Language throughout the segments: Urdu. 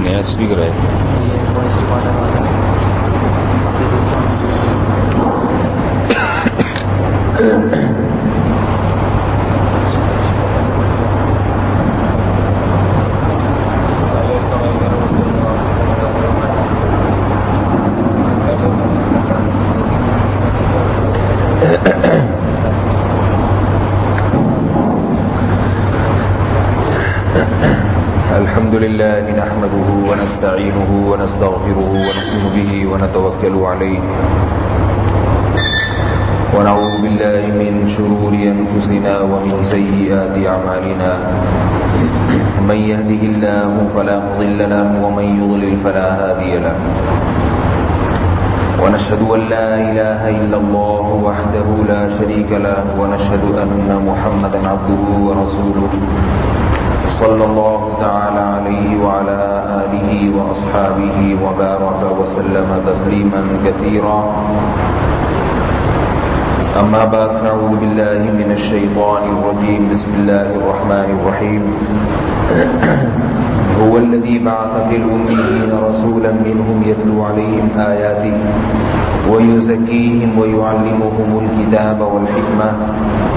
نیا اسپیکر ہے. الحمد لله نحمده ونستعينه ونستغفره ونؤمن به ونتوكل عليه ونعوذ بالله من شرور أنفسنا ومن سيئات أعمالنا من يهده الله فلا مضل له ومن يضلل فلا هادي له ونشهد أن لا إله إلا الله وحده لا شريك له ونشهد أن محمدا عبده ورسوله صلى الله تعالى عليه وعلى آله وأصحابه وبارك وسلم تسليما كثيرا. أما بعد فأعوذ بالله من الشيطان الرجيم. بسم الله الرحمن الرحيم. هو الذي بعث في الأميين رسولا منهم يتلو عليهم آياته ويزكيهم ويعلمهم الكتاب والحكمة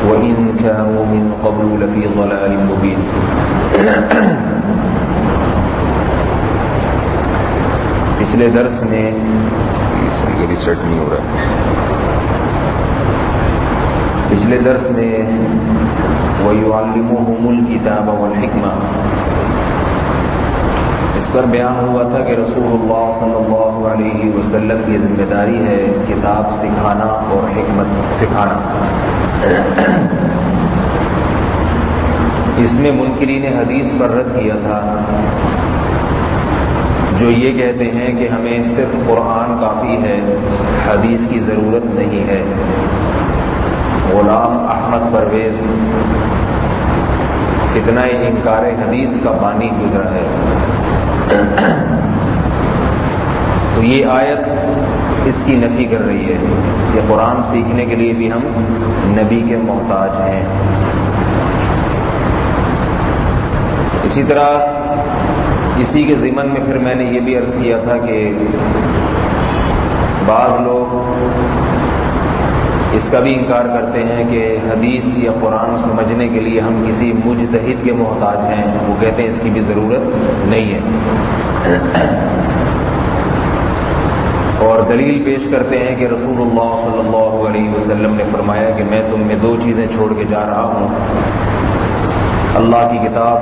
وإن كانوا من قبل لفي ضلال مبين. پچھلے درس میں ریسرچ نہیں ہو رہا. پچھلے درس میں وَيُعَلِّمُهُمُ الْكِتَابَ وَالْحِكْمَةَ اس پر بیان ہوا تھا کہ رسول اللہ صلی اللہ علیہ وسلم کی ذمہ داری ہے کتاب سکھانا اور حکمت سکھانا. اس میں منکرین حدیث پر رد کیا تھا جو یہ کہتے ہیں کہ ہمیں صرف قرآن کافی ہے، حدیث کی ضرورت نہیں ہے. غلام احمد پرویز فتنہ انکار حدیث کا بانی گزرا ہے. تو یہ آیت اس کی نفی کر رہی ہے کہ قرآن سیکھنے کے لیے بھی ہم نبی کے محتاج ہیں. اسی طرح اسی کے ضمن میں پھر میں نے یہ بھی عرض کیا تھا کہ بعض لوگ اس کا بھی انکار کرتے ہیں کہ حدیث یا قرآن سمجھنے کے لیے ہم کسی مجتہد کے محتاج ہیں. وہ کہتے ہیں اس کی بھی ضرورت نہیں ہے اور دلیل پیش کرتے ہیں کہ رسول اللہ صلی اللہ علیہ وسلم نے فرمایا کہ میں تم میں دو چیزیں چھوڑ کے جا رہا ہوں، اللہ کی کتاب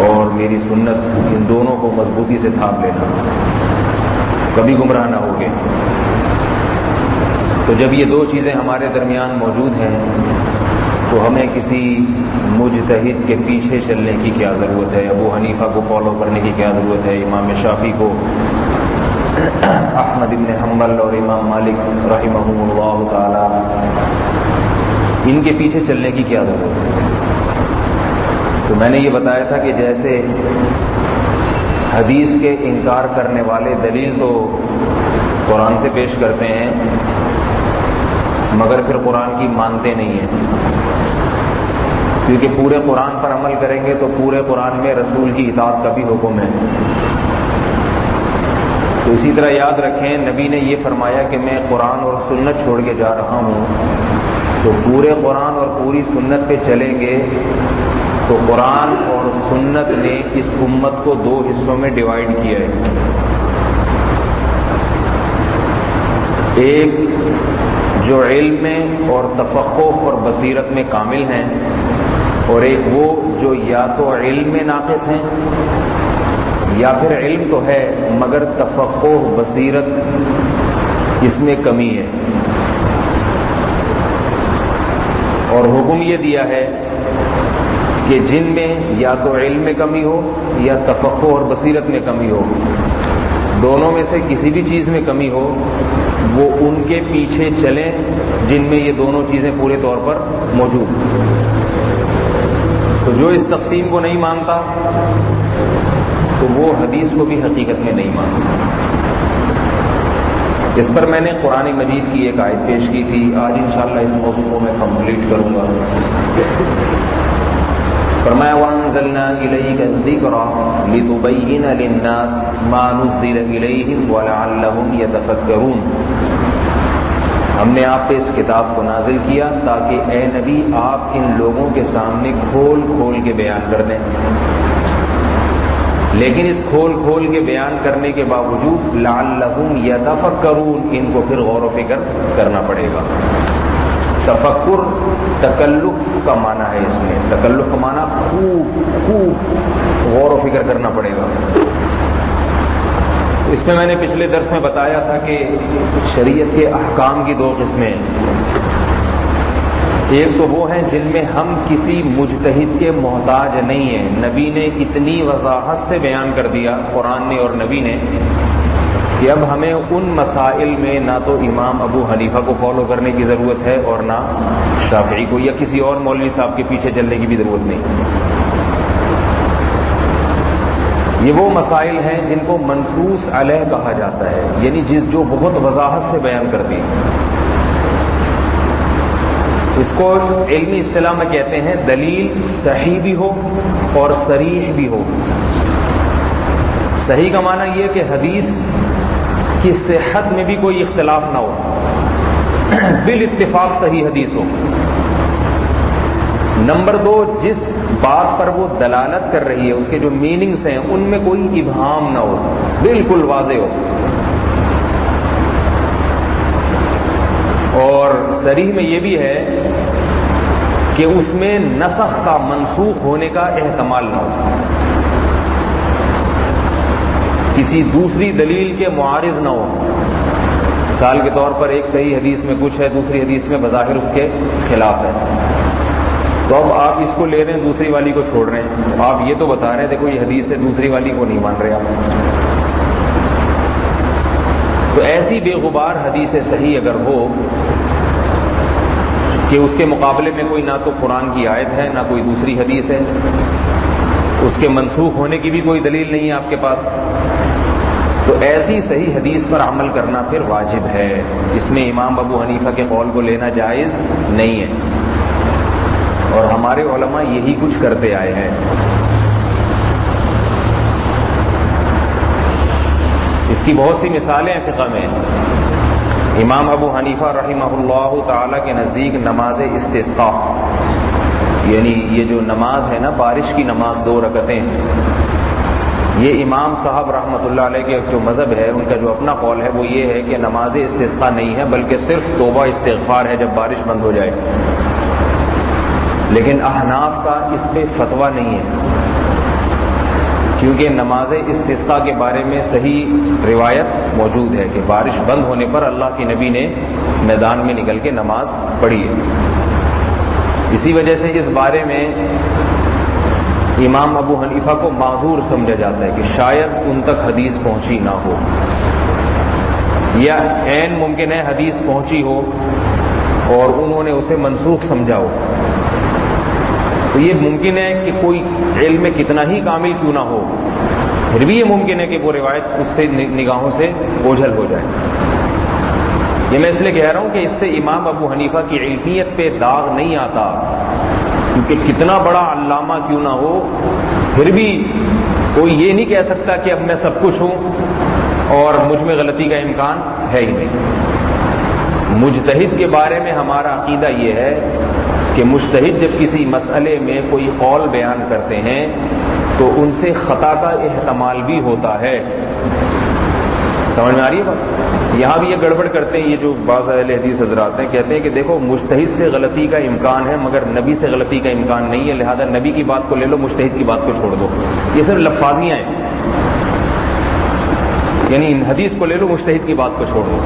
اور میری سنت. ان دونوں کو مضبوطی سے تھام لینا، کبھی گمراہ نہ ہوگے. تو جب یہ دو چیزیں ہمارے درمیان موجود ہیں تو ہمیں کسی مجتہد کے پیچھے چلنے کی کیا ضرورت ہے؟ ابو حنیفہ کو فالو کرنے کی کیا ضرورت ہے؟ امام شافعی کو، احمد بن حنبل اور امام مالک رحمہم اللہ تعالی، ان کے پیچھے چلنے کی کیا ضرورت ہے؟ تو میں نے یہ بتایا تھا کہ جیسے حدیث کے انکار کرنے والے دلیل تو قرآن سے پیش کرتے ہیں مگر پھر قرآن کی مانتے نہیں ہیں، کیونکہ پورے قرآن پر عمل کریں گے تو پورے قرآن میں رسول کی اطاعت کا بھی حکم ہے. تو اسی طرح یاد رکھیں نبی نے یہ فرمایا کہ میں قرآن اور سنت چھوڑ کے جا رہا ہوں، تو پورے قرآن اور پوری سنت پہ چلیں گے تو قرآن اور سنت نے اس امت کو دو حصوں میں ڈیوائیڈ کیا ہے. ایک جو علم میں اور تفقہ اور بصیرت میں کامل ہیں، اور ایک وہ جو یا تو علم میں ناقص ہیں یا پھر علم تو ہے مگر تفقہ بصیرت اس میں کمی ہے. اور حکم یہ دیا ہے کہ جن میں یا تو علم میں کمی ہو یا تفقہ اور بصیرت میں کمی ہو، دونوں میں سے کسی بھی چیز میں کمی ہو، وہ ان کے پیچھے چلیں جن میں یہ دونوں چیزیں پورے طور پر موجود. تو جو اس تقسیم کو نہیں مانتا تو وہ حدیث کو بھی حقیقت میں نہیں مانتا. اس پر میں نے قرآن مجید کی ایک آیت پیش کی تھی. آج انشاءاللہ اس موضوع کو میں کمپلیٹ کروں گا. فرمایا وَأَنزَلْنَا إِلَيْكَ الذِّكْرَ لِتُبَيِّنَ لِلنَّاسِ مَا نُزِّلَ إِلَيْهِمْ وَلَعَلَّهُمْ يَتَفَكَّرُونَ ہم نے آپ پہ اس کتاب کو نازل کیا تاکہ اے نبی آپ ان لوگوں کے سامنے کھول کھول کے بیان کر دیں، لیکن اس کھول کھول کے بیان کرنے کے باوجود لعلہم یتفکرون ان کو پھر غور و فکر کرنا پڑے گا۔ تفکر تکلف کا معنی ہے، اس میں تکلف کا معنی خوب غور و فکر کرنا پڑے گا۔ اس میں نے پچھلے درس میں بتایا تھا کہ شریعت کے احکام کی دو قسمیں ہیں، ایک تو وہ ہیں جن میں ہم کسی مجتہد کے محتاج نہیں ہیں، نبی نے اتنی وضاحت سے بیان کر دیا قرآن نے اور نبی نے کہ اب ہمیں ان مسائل میں نہ تو امام ابو حنیفہ کو فالو کرنے کی ضرورت ہے اور نہ شافعی کو یا کسی اور مولوی صاحب کے پیچھے چلنے کی بھی ضرورت نہیں۔ یہ وہ مسائل ہیں جن کو منصوص علیہ کہا جاتا ہے، یعنی جو بہت وضاحت سے بیان کر دی۔ اس کو علمی اصطلاح میں کہتے ہیں دلیل صحیح بھی ہو اور صریح بھی ہو۔ صحیح کا معنی یہ کہ حدیث کی صحت میں بھی کوئی اختلاف نہ ہو، بالاتفاق صحیح حدیث ہو۔ نمبر دو، جس بات پر وہ دلالت کر رہی ہے اس کے جو میننگز ہیں ان میں کوئی ابہام نہ ہو، بالکل واضح ہو۔ اور صریح میں یہ بھی ہے کہ اس میں نسخ کا منسوخ ہونے کا احتمال نہ ہو، کسی دوسری دلیل کے معارض نہ ہو۔ مثال کے طور پر ایک صحیح حدیث میں کچھ ہے، دوسری حدیث میں بظاہر اس کے خلاف ہے، تو اب آپ اس کو لے رہے ہیں دوسری والی کو چھوڑ رہے ہیں، آپ یہ تو بتا رہے ہیں دیکھو یہ حدیث ہے، دوسری والی کو نہیں مان رہے آپ۔ تو ایسی بے غبار حدیث صحیح اگر ہو کہ اس کے مقابلے میں کوئی نہ تو قرآن کی آیت ہے نہ کوئی دوسری حدیث ہے، اس کے منسوخ ہونے کی بھی کوئی دلیل نہیں ہے آپ کے پاس، تو ایسی صحیح حدیث پر عمل کرنا پھر واجب ہے۔ اس میں امام ابو حنیفہ کے قول کو لینا جائز نہیں ہے، اور ہمارے علماء یہی کچھ کرتے آئے ہیں۔ اس کی بہت سی مثالیں ہیں فقہ میں۔ امام ابو حنیفہ رحمہ اللہ تعالی کے نزدیک نماز استسقاء، یعنی یہ جو نماز ہے نا بارش کی نماز 2 رکعتیں، یہ امام صاحب رحمۃ اللہ علیہ کے جو مذہب ہے ان کا جو اپنا قول ہے وہ یہ ہے کہ نماز استسقاء نہیں ہے بلکہ صرف توبہ استغفار ہے جب بارش بند ہو جائے، لیکن احناف کا اس پہ فتویٰ نہیں ہے، کیونکہ نماز استسقاء کے بارے میں صحیح روایت موجود ہے کہ بارش بند ہونے پر اللہ کے نبی نے میدان میں نکل کے نماز پڑھی ہے۔ اسی وجہ سے اس بارے میں امام ابو حنیفہ کو معذور سمجھا جاتا ہے کہ شاید ان تک حدیث پہنچی نہ ہو، یا عین ممکن ہے حدیث پہنچی ہو اور انہوں نے اسے منسوخ سمجھا ہو۔ تو یہ ممکن ہے کہ کوئی علم میں کتنا ہی کامل کیوں نہ ہو، پھر بھی یہ ممکن ہے کہ وہ روایت اس سے نگاہوں سے اوجھل ہو جائے۔ یہ میں اس لیے کہہ رہا ہوں کہ اس سے امام ابو حنیفہ کی علمیت پہ داغ نہیں آتا، کیونکہ کتنا بڑا علامہ کیوں نہ ہو پھر بھی کوئی یہ نہیں کہہ سکتا کہ اب میں سب کچھ ہوں اور مجھ میں غلطی کا امکان ہے ہی نہیں۔ مجتہد کے بارے میں ہمارا عقیدہ یہ ہے کہ مجتہد جب کسی مسئلے میں کوئی قول بیان کرتے ہیں تو ان سے خطا کا احتمال بھی ہوتا ہے۔ سمجھ میں آ رہی ہے بات؟ یہاں بھی یہ گڑبڑ کرتے ہیں، یہ جو بعض اہل حدیث حضرات ہیں کہتے ہیں کہ دیکھو مجتہد سے غلطی کا امکان ہے مگر نبی سے غلطی کا امکان نہیں ہے، لہذا نبی کی بات کو لے لو مجتہد کی بات کو چھوڑ دو۔ یہ صرف لفاظیاں ہیں، یعنی حدیث کو لے لو مجتہد کی بات کو چھوڑ دو۔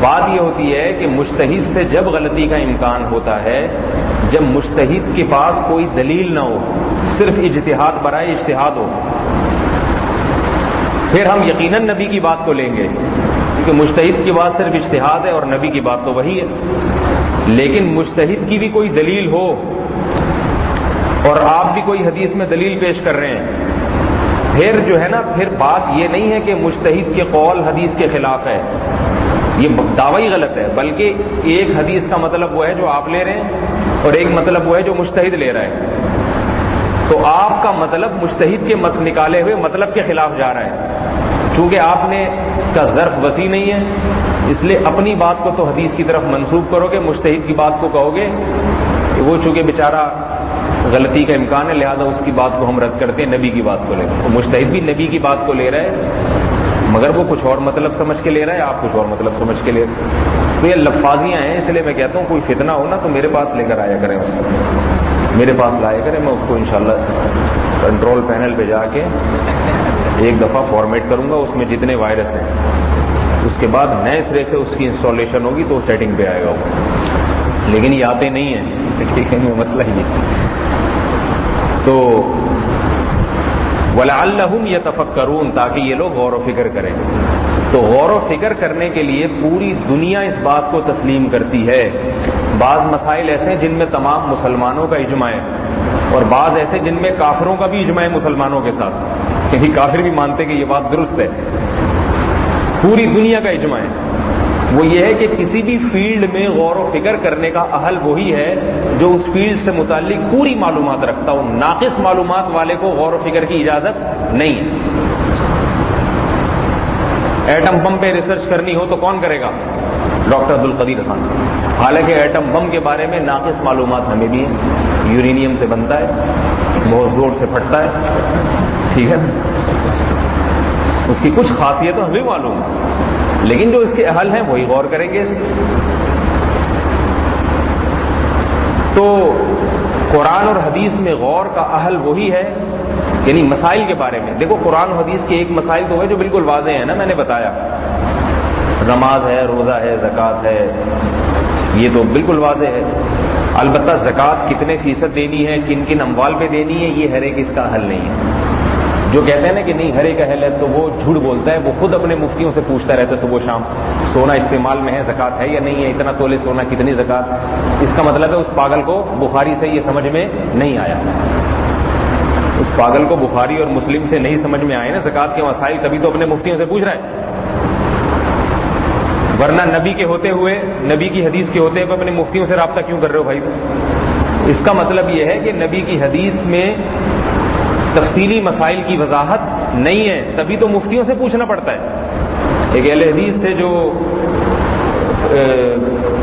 بات یہ ہوتی ہے کہ مجتہد سے جب غلطی کا امکان ہوتا ہے جب مجتہد کے پاس کوئی دلیل نہ ہو، صرف اجتہاد برائے اجتہاد ہو، پھر ہم یقیناً نبی کی بات کو لیں گے، کیونکہ مجتہد کی بات صرف اجتہاد ہے اور نبی کی بات تو وہی ہے۔ لیکن مجتہد کی بھی کوئی دلیل ہو اور آپ بھی کوئی حدیث میں دلیل پیش کر رہے ہیں، پھر جو ہے نا پھر بات یہ نہیں ہے کہ مجتہد کے قول حدیث کے خلاف ہے، یہ دعوی غلط ہے، بلکہ ایک حدیث کا مطلب وہ ہے جو آپ لے رہے ہیں اور ایک مطلب وہ ہے جو مجتہد لے رہا ہے۔ تو آپ کا مطلب مجتہد کے نکالے ہوئے مطلب کے خلاف جا رہا ہے. چونکہ آپ نے کا ظرف وسیع نہیں ہے، اس لیے اپنی بات کو تو حدیث کی طرف منسوب کرو گے، مجتہد کی بات کو کہو گے کہ وہ چونکہ بیچارہ غلطی کا امکان ہے لہذا اس کی بات کو ہم رد کرتے ہیں، نبی کی بات کو لے تو مجتہد بھی نبی کی بات کو لے رہا ہے مگر وہ کچھ اور مطلب سمجھ کے لے رہا ہے، آپ کچھ اور مطلب سمجھ کے لے رہے ہیں. تو یہ لفاظیاں ہیں، اس لیے میں کہتا ہوں کوئی فتنہ ہو نا تو میرے پاس لے کر آیا کریں، اس کو میرے پاس لایا کریں، میں اس کو انشاءاللہ کنٹرول پینل پہ جا کے ایک دفعہ فارمیٹ کروں گا، اس میں جتنے وائرس ہیں اس کے بعد نئے سرے سے اس کی انسٹالیشن ہوگی تو سیٹنگ پہ آئے گا وہ، لیکن یہ آتے نہیں ہیں. ٹھیک ہے، مسئلہ ہی ہے. تو وَلَعَلَّهُمْ يَتَفَكَّرُونَ، تاکہ یہ لوگ غور و فکر کریں. تو غور و فکر کرنے کے لیے پوری دنیا اس بات کو تسلیم کرتی ہے. بعض مسائل ایسے ہیں جن میں تمام مسلمانوں کا اجماع ہے، اور بعض ایسے جن میں کافروں کا بھی اجماع ہے مسلمانوں کے ساتھ، کیونکہ کافر بھی مانتے کہ یہ بات درست ہے. پوری دنیا کا اجماع ہے. وہ یہ ہے کہ کسی بھی فیلڈ میں غور و فکر کرنے کا اہل وہی ہے جو اس فیلڈ سے متعلق پوری معلومات رکھتا ہو. ناقص معلومات والے کو غور و فکر کی اجازت نہیں ہے. ایٹم بم پہ ریسرچ کرنی ہو تو کون کرے گا؟ ڈاکٹر عبدالقدیر خان. حالانکہ ایٹم بم کے بارے میں ناقص معلومات ہمیں بھی ہیں. یورینیم سے بنتا ہے، بہت زور سے پھٹتا ہے، ٹھیک ہے، اس کی کچھ خاصیتیں ہمیں معلوم ہیں، لیکن جو اس کے اہل ہیں وہی غور کریں گے. تو قرآن اور حدیث میں غور کا اہل وہی ہے، یعنی مسائل کے بارے میں. دیکھو قرآن و حدیث کے ایک مسائل تو ہے جو بالکل واضح ہیں نا، میں نے بتایا نماز ہے، روزہ ہے، زکوٰۃ ہے، یہ تو بالکل واضح ہے. البتہ زکوٰۃ کتنے فیصد دینی ہے، کن کن اموال پہ دینی ہے، یہ ہر ایک اس کا حل نہیں ہے. جو کہتے ہیں نا کہ نہیں ہر ایک اہل ہے تو وہ جھوٹ بولتا ہے. وہ خود اپنے مفتیوں سے پوچھتا رہتا ہے صبح شام سونا استعمال میں ہے، زکوٰۃ ہے یا نہیں ہے، اتنا تولے سونا کتنی زکوٰۃ. اس کا مطلب ہے اس پاگل کو بخاری سے یہ سمجھ میں نہیں آیا. اس پاگل کو بخاری اور مسلم سے نہیں سمجھ میں آئے نا زکوٰۃ کے مسائل، تبھی تو اپنے مفتیوں سے پوچھ رہا ہے. ورنہ نبی کے ہوتے ہوئے، نبی کی حدیث کے ہوتے ہوئے اپنے مفتیوں سے رابطہ کیوں کر رہے ہو بھائی؟ اس کا مطلب یہ ہے کہ نبی کی حدیث میں تفصیلی مسائل کی وضاحت نہیں ہے، تبھی تو مفتیوں سے پوچھنا پڑتا ہے. ایک اہل حدیث تھے جو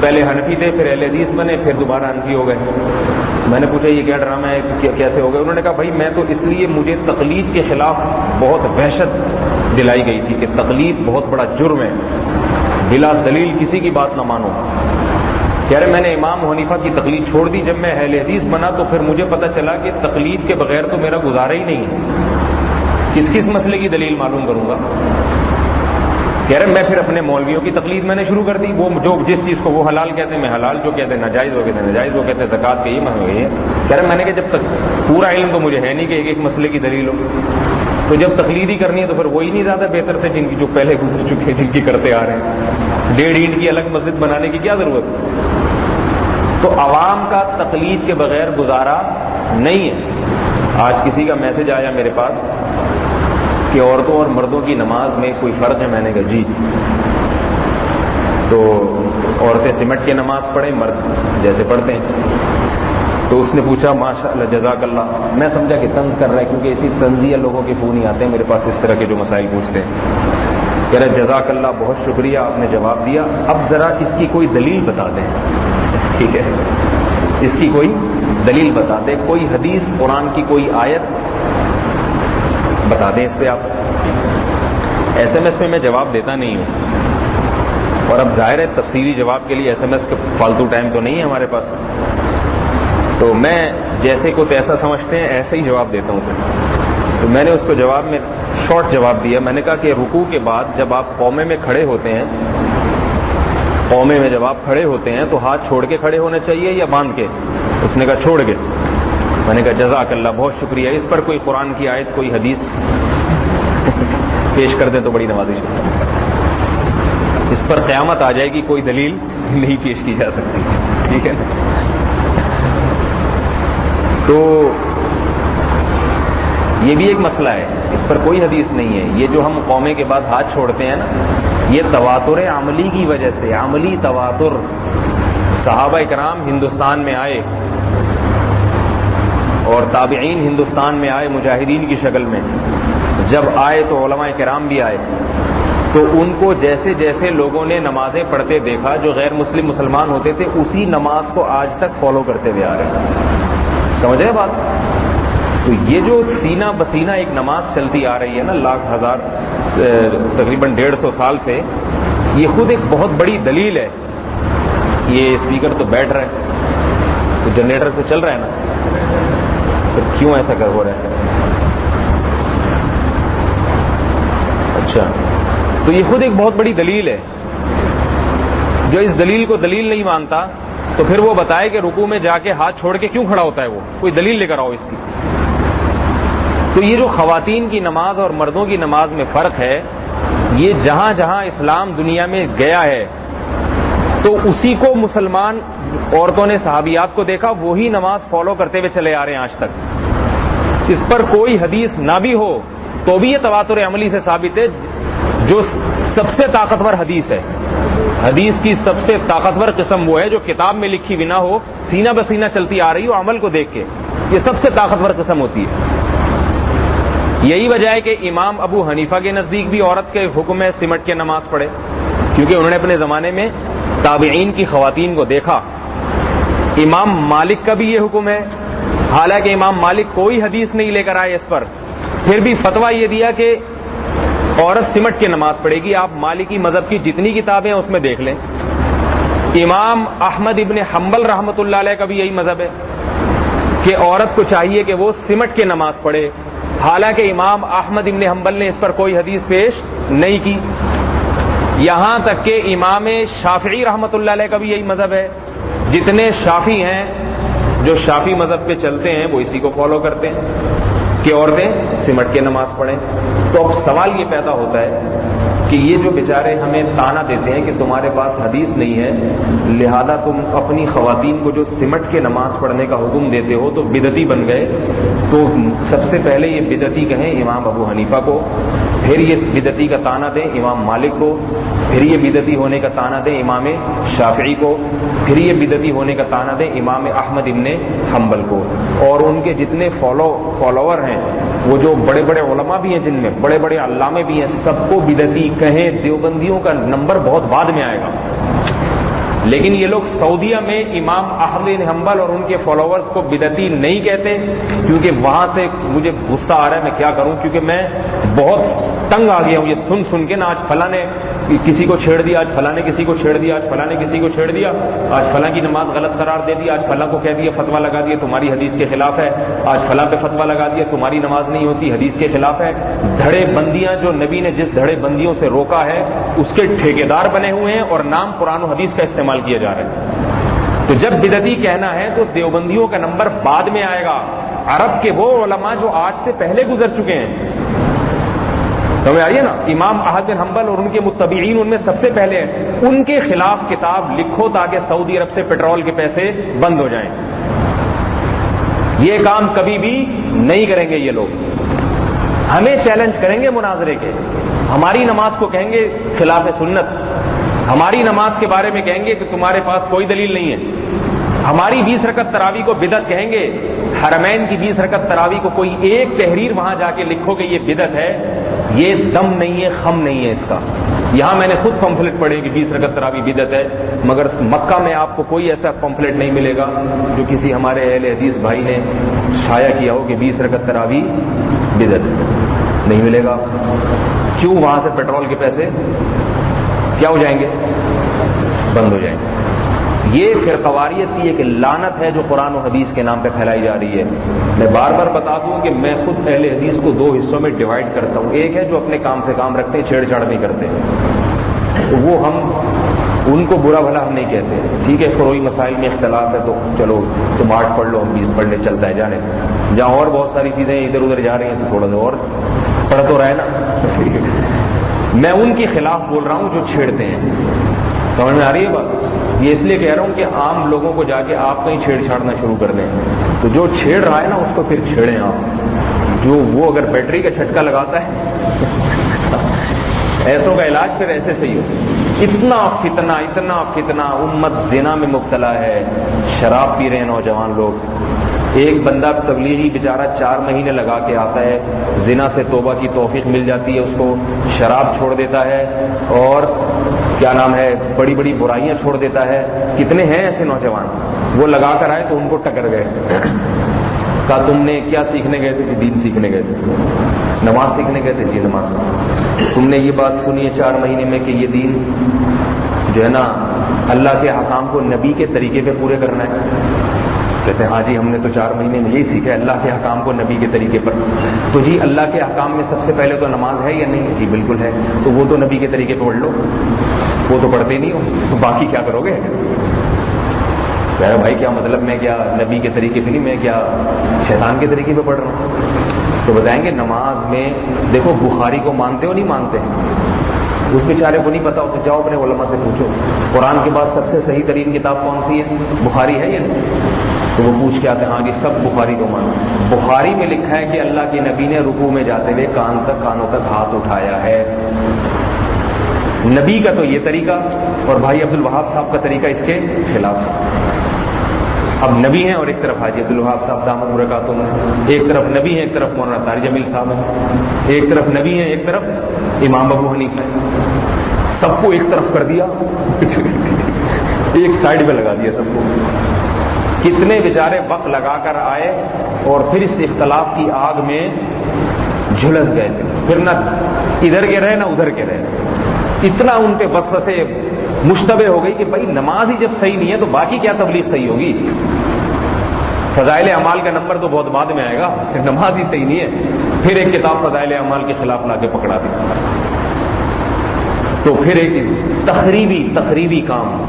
پہلے حنفی تھے، پھر اہل حدیث بنے، پھر دوبارہ حنفی ہو گئے. میں نے پوچھا یہ کیا ڈرامہ ہے، کیسے ہو گئے؟ انہوں نے کہا بھائی میں تو اس لیے مجھے تقلید کے خلاف بہت وحشت دلائی گئی تھی کہ تقلید بہت بڑا جرم ہے، بلا دلیل کسی کی بات نہ مانو. کہہ رہے میں نے امام حنیفہ کی تقلید چھوڑ دی، جب میں اہل حدیث بنا تو پھر مجھے پتہ چلا کہ تقلید کے بغیر تو میرا گزارا ہی نہیں ہے، کس مسئلے کی دلیل معلوم کروں گا. کہہ رہے میں پھر اپنے مولویوں کی تقلید میں نے شروع کر دی. وہ جو جس چیز کو وہ حلال کہتے ہیں میں حلال، جو کہتے ہیں ناجائز وہ کہتے ہیں ناجائز، وہ کہتے ہیں زکوٰۃ کے یہ مسئلہ ہے. کہہ رہے میں نے کہ جب تک پورا علم تو مجھے ہے نہیں کہ ایک ایک مسئلے کی دلیل ہو، تو جب تقلید ہی کرنی ہے تو پھر وہی نہیں زیادہ بہتر تھے جن کی جو پہلے گزر چکے ہیں، جن کی کرتے آ رہے ہیں. 1.5 اینٹ کی الگ مسجد بنانے کی کیا ضرورت؟ تو عوام کا تقلید کے بغیر گزارا نہیں ہے. آج کسی کا میسج آیا میرے پاس کہ عورتوں اور مردوں کی نماز میں کوئی فرق ہے. میں نے کہا جی. تو عورتیں سمٹ کے نماز پڑھیں، مرد جیسے پڑھتے ہیں. تو اس نے پوچھا ماشاء اللہ جزاک اللہ. میں سمجھا کہ طنز کر رہا ہے، کیونکہ اسی طنزیہ لوگوں کے فون ہی آتے ہیں میرے پاس اس طرح کے جو مسائل پوچھتے ہیں. کہہ رہا جزاک اللہ بہت شکریہ آپ نے جواب دیا، اب ذرا اس کی کوئی دلیل بتا دیں. ٹھیک ہے، اس کی کوئی دلیل بتا دیں، کوئی حدیث قرآن کی کوئی آیت بتا دیں اس پہ. آپ SMS میں جواب دیتا نہیں ہوں، اور اب ظاہر ہے تفصیلی جواب کے لیے SMS کا فالتو ٹائم تو نہیں ہے ہمارے پاس، تو میں جیسے کو تیسا سمجھتے ہیں ایسے ہی جواب دیتا ہوں. تو میں نے اس کو جواب میں شارٹ جواب دیا. میں نے کہا کہ رکوع کے بعد جب آپ قومے میں کھڑے ہوتے ہیں، قومے میں جب آپ کھڑے ہوتے ہیں تو ہاتھ چھوڑ کے کھڑے ہونا چاہیے یا باندھ کے؟ اس نے کہا چھوڑ کے. میں نے کہا جزاک اللہ بہت شکریہ. اس پر کوئی قرآن کی آیت، کوئی حدیث پیش کر دیں تو بڑی نوازش ہے. اس پر قیامت آ جائے گی، کوئی دلیل نہیں پیش کی جا سکتی. ٹھیک ہے، تو یہ بھی ایک مسئلہ ہے، اس پر کوئی حدیث نہیں ہے. یہ جو ہم قومے کے بعد ہاتھ چھوڑتے ہیں نا، یہ تواتر عملی کی وجہ سے، عملی تواتر. صحابہ کرام ہندوستان میں آئے اور تابعین ہندوستان میں آئے مجاہدین کی شکل میں، جب آئے تو علماء کرام بھی آئے، تو ان کو جیسے جیسے لوگوں نے نمازیں پڑھتے دیکھا، جو غیر مسلم مسلمان ہوتے تھے اسی نماز کو آج تک فالو کرتے ہوئے آ رہے ہیں. سمجھ رہے بات؟ تو یہ جو سینہ بسینہ ایک نماز چلتی آ رہی ہے نا، لاکھ ہزار تقریباً 150 سال سے، یہ خود ایک بہت بڑی دلیل ہے. یہ اسپیکر تو بیٹھ رہا ہے، تو جنریٹر تو چل رہا ہے نا، پھر کیوں ایسا ہو رہا ہے؟ اچھا، تو یہ خود ایک بہت بڑی دلیل ہے. جو اس دلیل کو دلیل نہیں مانتا تو پھر وہ بتائے کہ رکوع میں جا کے ہاتھ چھوڑ کے کیوں کھڑا ہوتا ہے، وہ کوئی دلیل لے کر آؤ اس کی. تو یہ جو خواتین کی نماز اور مردوں کی نماز میں فرق ہے، یہ جہاں جہاں اسلام دنیا میں گیا ہے تو اسی کو مسلمان عورتوں نے صحابیات کو دیکھا، وہی نماز فالو کرتے ہوئے چلے آ رہے ہیں آج تک. اس پر کوئی حدیث نہ بھی ہو تو بھی یہ تواتر عملی سے ثابت ہے. جو سب سے طاقتور حدیث ہے، حدیث کی سب سے طاقتور قسم وہ ہے جو کتاب میں لکھی بھی نہ ہو، سینہ بسینہ چلتی آ رہی ہو عمل کو دیکھ کے، یہ سب سے طاقتور قسم ہوتی ہے. یہی وجہ ہے کہ امام ابو حنیفہ کے نزدیک بھی عورت کے حکم ہے سمٹ کے نماز پڑھے، کیونکہ انہوں نے اپنے زمانے میں تابعین کی خواتین کو دیکھا. امام مالک کا بھی یہ حکم ہے، حالانکہ امام مالک کوئی حدیث نہیں لے کر آئے اس پر، پھر بھی فتویٰ یہ دیا کہ عورت سمٹ کے نماز پڑھے گی. آپ مالکی مذہب کی جتنی کتابیں ہیں اس میں دیکھ لیں. امام احمد ابن حنبل رحمۃ اللہ علیہ کا بھی یہی مذہب ہے کہ عورت کو چاہیے کہ وہ سمٹ کے نماز پڑھے، حالانکہ امام احمد ابن حنبل نے اس پر کوئی حدیث پیش نہیں کی. یہاں تک کہ امام شافعی رحمۃ اللہ علیہ کا بھی یہی مذہب ہے. جتنے شافعی ہیں جو شافعی مذہب پہ چلتے ہیں وہ اسی کو فالو کرتے ہیں کہ عورتیں سمٹ کے نماز پڑھیں. تو اب سوال یہ پیدا ہوتا ہے کہ یہ جو بیچارے ہمیں تانا دیتے ہیں کہ تمہارے پاس حدیث نہیں ہے لہذا تم اپنی خواتین کو جو سمٹ کے نماز پڑھنے کا حکم دیتے ہو تو بدعتی بن گئے. تو سب سے پہلے یہ بدعتی کہیں امام ابو حنیفہ کو، پھر یہ بدعتی کا تانا دیں امام مالک کو، پھر یہ بدعتی ہونے کا تانا دیں امام شافعی کو، پھر یہ بدعتی ہونے کا تانا دیں امام احمد ابن حنبل کو. اور ان کے جتنے فالوور ہیں، وہ جو بڑے بڑے علماء بھی ہیں، جن میں بڑے بڑے علامے بھی ہیں، سب کو بدعتی کہیں. دیوبندیوں کا نمبر بہت بعد میں آئے گا، لیکن یہ لوگ سعودیہ میں امام احمد بن حنبل اور ان کے فالوورز کو بدعتی نہیں کہتے، کیونکہ وہاں سے مجھے غصہ آ رہا ہے. میں کیا کروں، کیونکہ میں بہت تنگ آ گیا ہوں یہ سن کے نا. آج فلاں نے کسی کو چھیڑ دیا، آج فلاں نے کسی کو چھیڑ دیا، آج فلاں نے کسی کو چھیڑ دیا، آج فلاں کی نماز غلط قرار دے دی، آج فلاں کو کہہ دیا فتویٰ لگا دیا تمہاری حدیث کے خلاف ہے، آج فلاں پہ فتویٰ لگا دیا تمہاری نماز نہیں ہوتی، حدیث کے خلاف ہے. دھڑے بندیاں جو نبی نے جس دھڑے بندیوں سے روکا ہے اس کے ٹھیکیدار بنے ہوئے ہیں اور نام قرآن و حدیث کا استعمال کیا جا رہا ہے. تو جب بدعتی کہنا ہے تو دیوبندیوں کا نمبر بعد میں آئے گا. عرب کے وہ علماء جو آج سے پہلے گزر چکے ہیں، سمجھ آئیے نا، امام احمد بن حنبل اور ان کے متبعین ان میں سب سے پہلے ہیں. ان کے خلاف کتاب لکھو تاکہ سعودی عرب سے پیٹرول کے پیسے بند ہو جائیں. یہ کام کبھی بھی نہیں کریں گے یہ لوگ. ہمیں چیلنج کریں گے مناظرے کے، ہماری نماز کو کہیں گے خلاف سنت، ہماری نماز کے بارے میں کہیں گے کہ تمہارے پاس کوئی دلیل نہیں ہے. ہماری 20 رکعت تراویح کو بدعت کہیں گے. حرمین کی 20 رکعت تراویح کو کوئی ایک تحریر وہاں جا کے لکھو کہ یہ بدعت ہے، یہ دم نہیں ہے، خم نہیں ہے اس کا. یہاں میں نے خود پمفلٹ پڑھے کہ 20 رکعت تراویح بدعت ہے، مگر مکہ میں آپ کو کوئی ایسا پمفلٹ نہیں ملے گا جو کسی ہمارے اہل حدیث بھائی نے شائع کیا ہو کہ 20 رکعت تراویح بدعت ہے، نہیں ملے گا. کیوں؟ وہاں سے پیٹرول کے پیسے کیا ہو جائیں گے؟ بند ہو جائیں گے. یہ فرقواریت کی ایک لعنت ہے جو قرآن و حدیث کے نام پہ پھیلائی جا رہی ہے. میں بار بار بتا دوں کہ میں خود اہل حدیث کو 2 حصوں میں ڈیوائڈ کرتا ہوں. ایک ہے جو اپنے کام سے کام رکھتے ہیں، چھیڑ چھاڑ نہیں کرتے، تو وہ ہم ان کو برا بھلا ہم نہیں کہتے. ٹھیک ہے، فروعی مسائل میں اختلاف ہے تو چلو تم 8 پڑھ لو، ہم 20 پڑھ لیں، چلتا ہے جانے. جہاں اور بہت ساری چیزیں ادھر ادھر جا رہی ہیں تو تھوڑا سا اور پڑھ تو رہے نا. ٹھیک ہے، میں ان کے خلاف بول رہا ہوں جو چھیڑتے ہیں. سمجھ میں آ رہی ہے بات؟ یہ اس لیے کہہ رہا ہوں کہ عام لوگوں کو جا کے آپ کہیں چھیڑ چھاڑنا شروع کر دیں تو جو چھیڑ رہا ہے نا اس کو پھر چھیڑیں آپ. جو وہ اگر بیٹری کا جھٹکا لگاتا ہے ایسوں کا علاج پھر ایسے صحیح ہو. اتنا فتنہ امت زنا میں مبتلا ہے، شراب پی رہے ہیں نوجوان لوگ، ایک بندہ تبلیغی بیچارہ 4 مہینے لگا کے آتا ہے، زنا سے توبہ کی توفیق مل جاتی ہے اس کو، شراب چھوڑ دیتا ہے اور کیا نام ہے بڑی بڑی برائیاں چھوڑ دیتا ہے. کتنے ہیں ایسے نوجوان؟ وہ لگا کر آئے تو ان کو ٹکر گئے. کہا تم نے کیا سیکھنے گئے تھے؟ کہ دین سیکھنے گئے تھے. نماز سیکھنے گئے تھے؟ جی نماز. تم نے یہ بات سنی ہے 4 مہینے میں کہ یہ دین جو ہے نا اللہ کے احکام کو نبی کے طریقے پہ پورے کرنا ہے؟ کہتے ہیں ہاں جی ہم نے تو 4 مہینے میں یہی سیکھا ہے، اللہ کے احکام کو نبی کے طریقے پر. تو جی اللہ کے احکام میں سب سے پہلے تو نماز ہے یا نہیں؟ جی بالکل ہے. تو وہ تو نبی کے طریقے پہ پڑھ لو. وہ تو پڑھتے نہیں ہو تو باقی کیا کرو گے؟ کہہ رہے بھائی کیا مطلب میں کیا نبی کے طریقے پہ نہیں، میں کیا شیطان کے طریقے پہ پڑھ رہا ہوں؟ تو بتائیں گے نماز میں دیکھو بخاری کو مانتے ہو نہیں مانتے؟ اس بیچارے کو نہیں پتا ہو تو جاؤ اپنے علماء سے پوچھو قرآن کے بعد سب سے صحیح ترین کتاب کون سی ہے؟ بخاری ہے یا نہیں؟ تو وہ پوچھ کے آتے ہیں ہاں جی سب بخاری کو مانو. بخاری میں لکھا ہے کہ اللہ کے نبی نے رکوع میں جاتے ہوئے کانوں تک ہاتھ اٹھایا ہے. نبی کا تو یہ طریقہ اور بھائی عبد الوہاب صاحب کا طریقہ اس کے خلاف ہے. اب نبی ہیں اور ایک طرف حاجی عبد الوہاب صاحب دامت برکاتہم ہیں، ایک طرف نبی ہیں ایک طرف مولانا طارق جمیل صاحب ہیں، ایک طرف نبی ہیں ایک طرف امام ابو حنیفہ ہیں. سب کو ایک طرف کر دیا ایک سائڈ پہ لگا دیا سب کو. کتنے بیچارے وقت لگا کر آئے اور پھر اس اختلاف کی آگ میں جھلس گئے تھے، پھر نہ ادھر کے رہے نہ ادھر کے رہے. اتنا ان پہ وسوسے مشتبہ ہو گئی کہ بھائی نماز ہی جب صحیح نہیں ہے تو باقی کیا تبلیغ صحیح ہوگی؟ فضائل اعمال کا نمبر تو بہت بعد میں آئے گا، پھر نماز ہی صحیح نہیں ہے. پھر ایک کتاب فضائل اعمال کے خلاف لا کے پکڑا دی. تو پھر ایک تخریبی کام،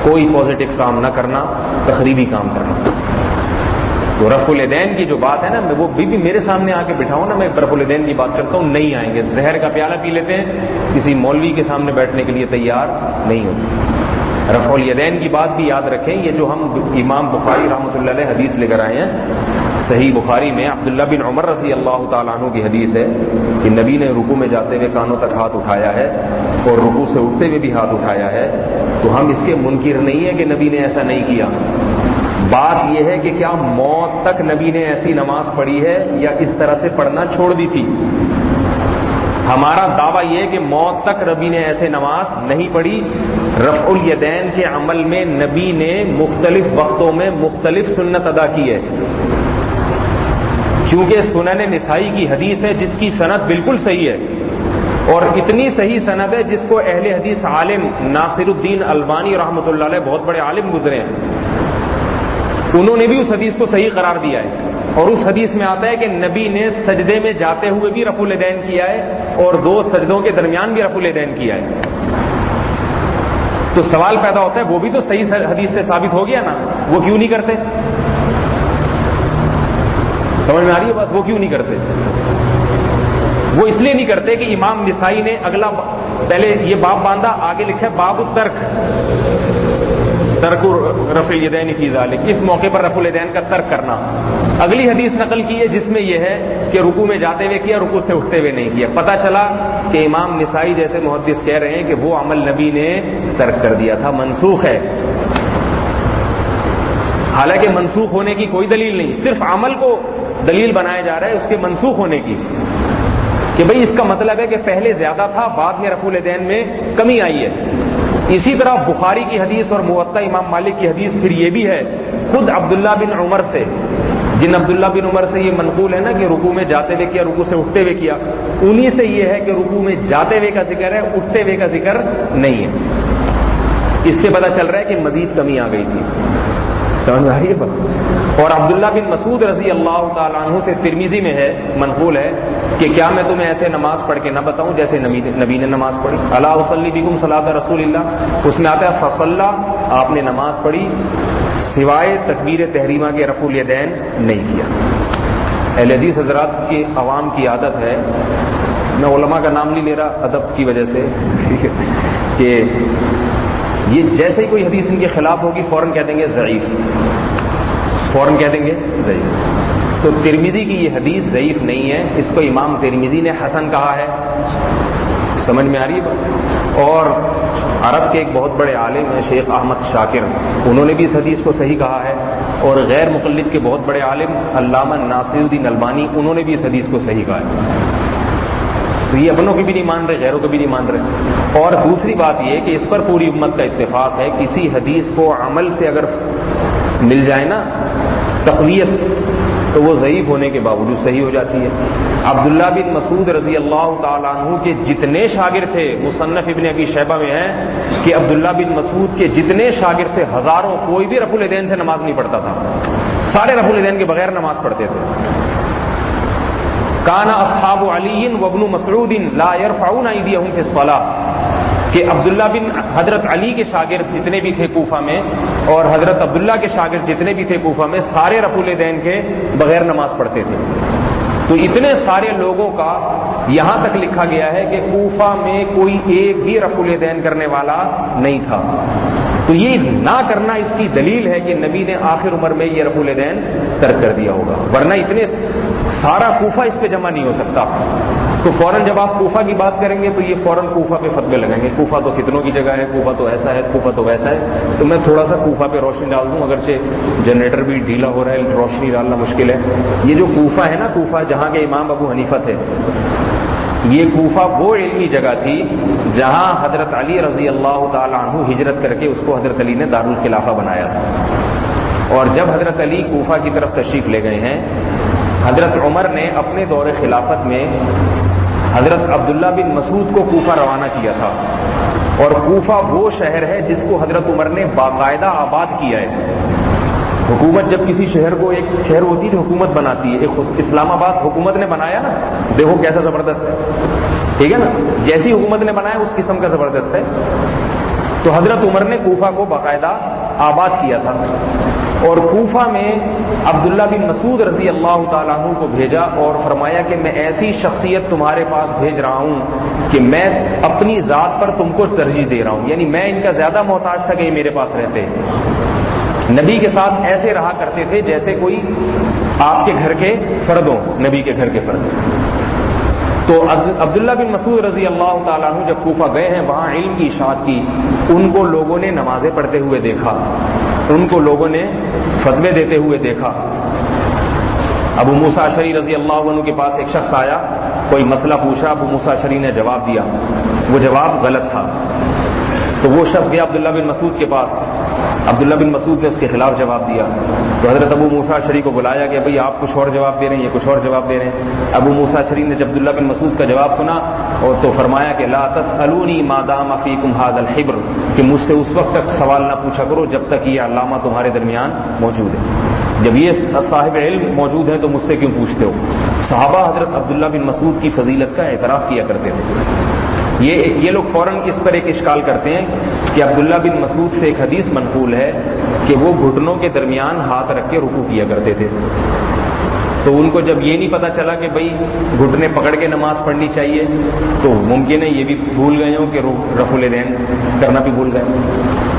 کوئی پازیٹو کام نہ کرنا، تخریبی کام کرنا. تو رفع الیدین کی جو بات ہے نا وہ بھی میرے سامنے آ کے بٹھاؤ نا، میں رفع الیدین کی بات کرتا ہوں نہیں آئیں گے. زہر کا پیالہ پی لیتے ہیں، کسی مولوی کے سامنے بیٹھنے کے لیے تیار نہیں ہوتے. رفع الیدین کی بات بھی یاد رکھیں. یہ جو ہم امام بخاری رحمۃ اللہ علیہ حدیث لے کر آئے ہیں صحیح بخاری میں عبداللہ بن عمر رضی اللہ تعالیٰ عنہ کی حدیث ہے کہ نبی نے رکوع میں جاتے ہوئے کانوں تک ہاتھ اٹھایا ہے اور رکوع سے اٹھتے ہوئے بھی ہاتھ اٹھایا ہے. تو ہم اس کے منکر نہیں ہیں کہ نبی نے ایسا نہیں کیا. بات یہ ہے کہ کیا موت تک نبی نے ایسی نماز پڑھی ہے یا اس طرح سے پڑھنا چھوڑ دی تھی؟ ہمارا دعویٰ یہ ہے کہ موت تک نبی نے ایسے نماز نہیں پڑھی. رفع الیدین کے عمل میں نبی نے مختلف وقتوں میں مختلف سنت ادا کی ہے، کیونکہ سنن نسائی کی حدیث ہے جس کی سند بالکل صحیح ہے اور اتنی صحیح سند ہے جس کو اہل حدیث عالم ناصر الدین البانی رحمۃ اللہ علیہ بہت بڑے عالم گزرے ہیں، انہوں نے بھی اس حدیث کو صحیح قرار دیا ہے. اور اس حدیث میں آتا ہے کہ نبی نے سجدے میں جاتے ہوئے بھی رفع الیدین کیا ہے اور 2 سجدوں کے درمیان بھی رفع الیدین کیا ہے. تو سوال پیدا ہوتا ہے وہ بھی تو صحیح حدیث سے ثابت ہو گیا نا، وہ کیوں نہیں کرتے؟ سمجھ میں آ رہی ہے بات؟ وہ کیوں نہیں کرتے؟ وہ اس لیے نہیں کرتے کہ امام نسائی نے اگلا پہلے یہ باب باندھا، آگے لکھا ہے باب الترک، ترک رفع الیدین فی ذالک، اس موقع پر رفع الیدین کا ترک کرنا. اگلی حدیث نقل کی ہے جس میں یہ ہے کہ رکوع میں جاتے ہوئے کیا، رکوع سے اٹھتے ہوئے نہیں کیا. پتہ چلا کہ امام نسائی جیسے محدث کہہ رہے ہیں کہ وہ عمل نبی نے ترک کر دیا تھا، منسوخ ہے. حالانکہ منسوخ ہونے کی کوئی دلیل نہیں، صرف عمل کو دلیل بنایا جا رہا ہے اس کے منسوخ ہونے کی، کہ بھئی اس کا مطلب ہے کہ پہلے زیادہ تھا بعد میں رفع الیدین میں کمی آئی ہے. اسی طرح بخاری کی حدیث اور موطا امام مالک کی حدیث پھر یہ بھی ہے خود عبداللہ بن عمر سے، جن عبداللہ بن عمر سے یہ منقول ہے نا کہ رکوع میں جاتے ہوئے کیا، رکوع سے اٹھتے ہوئے کیا، انہی سے یہ ہے کہ رکوع میں جاتے ہوئے کا ذکر ہے، اٹھتے ہوئے کا ذکر نہیں ہے. اس سے پتہ چل رہا ہے کہ مزید کمی آ گئی تھی. سمجھ میں آ رہی ہے بات؟ اور عبداللہ بن مسعود رضی اللہ تعالیٰ عنہ سے ترمذی میں ہے، منقول ہے کہ کیا میں تمہیں ایسے نماز پڑھ کے نہ بتاؤں جیسے نبی نے نماز پڑھی؟ الا اصلی بکم صلاۃ رسول اللہ، اس میں آتا ہے فصلى، آپ نے نماز پڑھی سوائے تکبیر تحریمہ کے رفع الیدین نہیں کیا. اہل حدیث حضرات کی عوام کی عادت ہے، میں علماء کا نام نہیں لے رہا ادب کی وجہ سے کہ یہ جیسے ہی کوئی حدیث ان کے خلاف ہوگی فوراً کہہ دیں گے ضعیف، فوراً کہہ دیں گے ضعیف. تو ترمذی کی یہ حدیث ضعیف نہیں ہے، اس کو امام ترمذی نے حسن کہا ہے. سمجھ میں آ رہی ہے بات؟ اور عرب کے ایک بہت بڑے عالم ہیں شیخ احمد شاکر، انہوں نے بھی اس حدیث کو صحیح کہا ہے، اور غیر مقلد کے بہت بڑے عالم علامہ ناصر الدین البانی، انہوں نے بھی اس حدیث کو صحیح کہا ہے۔ تو یہ اپنوں کی بھی نہیں مان رہے، غیروں کو بھی نہیں مان رہے۔ اور دوسری بات یہ کہ اس پر پوری امت کا اتفاق ہے، کسی حدیث کو عمل سے اگر مل جائے نا تقویت، تو وہ ضعیف ہونے کے باوجود صحیح ہو جاتی ہے۔ عبداللہ بن مسعود رضی اللہ تعالیٰ عنہ کے جتنے شاگرد تھے، مصنف ابن ابی شیبہ میں ہے کہ عبداللہ بن مسعود کے جتنے شاگرد تھے ہزاروں، کوئی بھی رفع الیدین سے نماز نہیں پڑھتا تھا، سارے رفع الیدین کے بغیر نماز پڑھتے تھے۔ کان اصحاب علی وابن مسعود لا يرفعون ایدیہم فی الصلاۃ، کہ عبداللہ بن حضرت علی کے شاگرد جتنے بھی تھے کوفہ میں اور حضرت عبداللہ کے شاگرد جتنے بھی تھے کوفہ میں، سارے رفع الیدین کے بغیر نماز پڑھتے تھے۔ تو اتنے سارے لوگوں کا یہاں تک لکھا گیا ہے کہ کوفہ میں کوئی ایک بھی رفع الیدین کرنے والا نہیں تھا۔ تو یہ نہ کرنا اس کی دلیل ہے کہ نبی نے آخر عمر میں یہ رفع الیدین ترک کر دیا ہوگا، ورنہ اتنے سارا کوفہ اس پہ جمع نہیں ہو سکتا۔ تو فوراً جب آپ کوفہ کی بات کریں گے تو یہ فوراً کوفہ پہ فتوے لگیں گے، کوفہ تو فتنوں کی جگہ ہے، کوفہ تو ایسا ہے، کوفہ تو ویسا ہے۔ تو میں تھوڑا سا کوفہ پہ روشنی ڈال دوں، اگرچہ جنریٹر بھی ڈھیلا ہو رہا ہے، روشنی ڈالنا مشکل ہے۔ یہ جو کوفہ ہے نا، کوفہ جہاں کے امام ابو حنیفہ تھے، یہ کوفہ وہ علمی جگہ تھی جہاں حضرت علی رضی اللہ تعالی عنہ ہجرت کر کے اس کو حضرت علی نے دارالخلافہ بنایا تھا۔ اور جب حضرت علی کوفہ کی طرف تشریف لے گئے ہیں، حضرت عمر نے اپنے دور خلافت میں حضرت عبداللہ بن مسعود کو کوفہ روانہ کیا تھا، اور کوفہ وہ شہر ہے جس کو حضرت عمر نے باقاعدہ آباد کیا ہے۔ حکومت جب کسی شہر کو، ایک شہر ہوتی ہے حکومت بناتی ہے، ایک اسلام آباد حکومت نے بنایا نا، دیکھو کیسا زبردست ہے، ٹھیک ہے نا، جیسی حکومت نے بنایا اس قسم کا زبردست ہے۔ تو حضرت عمر نے کوفہ کو باقاعدہ آباد کیا تھا، اور کوفہ میں عبداللہ بن مسعود رضی اللہ تعالیٰ عنہ کو بھیجا اور فرمایا کہ میں ایسی شخصیت تمہارے پاس بھیج رہا ہوں کہ میں اپنی ذات پر تم کو ترجیح دے رہا ہوں، یعنی میں ان کا زیادہ محتاج تھا کہ یہ میرے پاس رہتے، نبی کے ساتھ ایسے رہا کرتے تھے جیسے کوئی آپ کے گھر کے فرد ہوں، نبی کے گھر کے فرد۔ تو عبداللہ بن مسعود رضی اللہ تعالیٰ عنہ جب کوفہ گئے ہیں، وہاں علم کی اشاعت کی، ان کو لوگوں نے نمازیں پڑھتے ہوئے دیکھا، ان کو لوگوں نے فتوے دیتے ہوئے دیکھا۔ ابو موسیٰ اشعری رضی اللہ عنہ کے پاس ایک شخص آیا، کوئی مسئلہ پوچھا، ابو موسیٰ اشعری نے جواب دیا، وہ جواب غلط تھا۔ تو وہ شخص گیا عبداللہ بن مسعود کے پاس، عبداللہ بن مسعود نے اس کے خلاف جواب دیا، تو حضرت ابو موسیٰ اشعری کو بلایا کہ بھئی آپ کچھ اور جواب دے رہے ہیں، یہ کچھ اور جواب دے رہے ہیں۔ ابو موسیٰ اشعری نے جب عبداللہ بن مسعود کا جواب سنا اور تو فرمایا کہ لا تسألونی ما دام فیکم ھذا الحبر، کہ مجھ سے اس وقت تک سوال نہ پوچھا کرو جب تک یہ علامہ تمہارے درمیان موجود ہے، جب یہ صاحب علم موجود ہے تو مجھ سے کیوں پوچھتے ہو۔ صحابہ حضرت عبداللہ بن مسعود کی فضیلت کا اعتراف کیا کرتے تھے۔ یہ لوگ فوراً اس پر ایک اشکال کرتے ہیں کہ عبداللہ بن مسعود سے ایک حدیث منقول ہے کہ وہ گھٹنوں کے درمیان ہاتھ رکھ کے رکوع کیا کرتے تھے، تو ان کو جب یہ نہیں پتا چلا کہ بھئی گھٹنے پکڑ کے نماز پڑھنی چاہیے، تو ممکن ہے یہ بھی بھول گئے ہوں کہ رفع الیدین کرنا بھی بھول گئے۔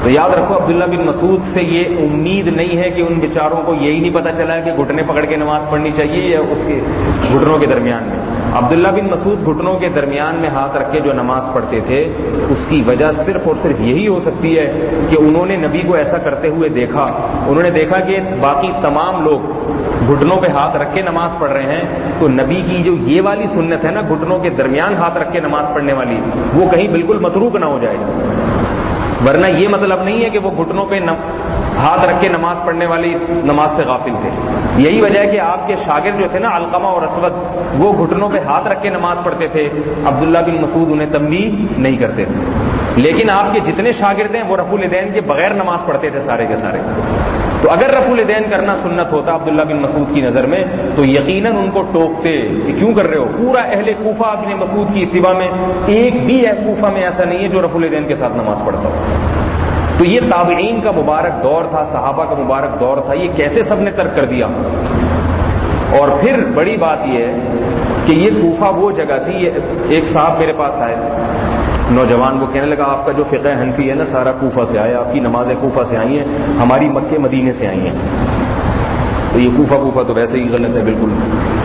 تو یاد رکھو عبداللہ بن مسعود سے یہ امید نہیں ہے کہ ان بیچاروں کو یہی نہیں پتا چلا کہ گھٹنے پکڑ کے نماز پڑھنی چاہیے یا اس کے گھٹنوں کے درمیان میں۔ عبداللہ بن مسعود گھٹنوں کے درمیان میں ہاتھ رکھ کے جو نماز پڑھتے تھے، اس کی وجہ صرف اور صرف یہی ہو سکتی ہے کہ انہوں نے نبی کو ایسا کرتے ہوئے دیکھا، انہوں نے دیکھا کہ باقی تمام لوگ گھٹنوں پہ ہاتھ رکھ کے نماز پڑھ رہے ہیں، تو نبی کی جو یہ والی سنت ہے نا گھٹنوں کے درمیان ہاتھ رکھ کے نماز پڑھنے والی، وہ کہیں بالکل متروک نہ ہو جائے۔ ورنہ یہ مطلب نہیں ہے کہ وہ گھٹنوں پہ ہاتھ رکھ کے نماز پڑھنے والی نماز سے غافل تھے۔ یہی وجہ ہے کہ آپ کے شاگرد جو تھے نا علقمہ اور اسود، وہ گھٹنوں پہ ہاتھ رکھ کے نماز پڑھتے تھے، عبداللہ بن مسعود انہیں تنبیہ نہیں کرتے تھے۔ لیکن آپ کے جتنے شاگرد ہیں وہ رفع الیدین کے بغیر نماز پڑھتے تھے سارے کے سارے۔ تو اگر رفع الیدین کرنا سنت ہوتا عبداللہ بن مسعود کی نظر میں تو یقیناً ان کو ٹوکتے کہ کیوں کر رہے ہو۔ پورا اہل کوفہ ابن مسعود کی اتباع میں ایک بھی کوفہ میں ایسا نہیں ہے جو رفع الیدین کے ساتھ نماز پڑھتا ہو۔ تو یہ تابعین کا مبارک دور تھا، صحابہ کا مبارک دور تھا، یہ کیسے سب نے ترک کر دیا۔ اور پھر بڑی بات یہ ہے کہ یہ کوفہ وہ جگہ تھی، ایک صاحب میرے پاس آئے نوجوان، وہ کہنے لگا آپ کا جو فقہ حنفی ہے نا سارا کوفہ سے آیا، آپ کی نمازیں کوفہ سے آئی ہیں، ہماری مکے مدینے سے آئی ہیں۔ تو یہ کوفہ تو ویسے ہی غلط ہے، بالکل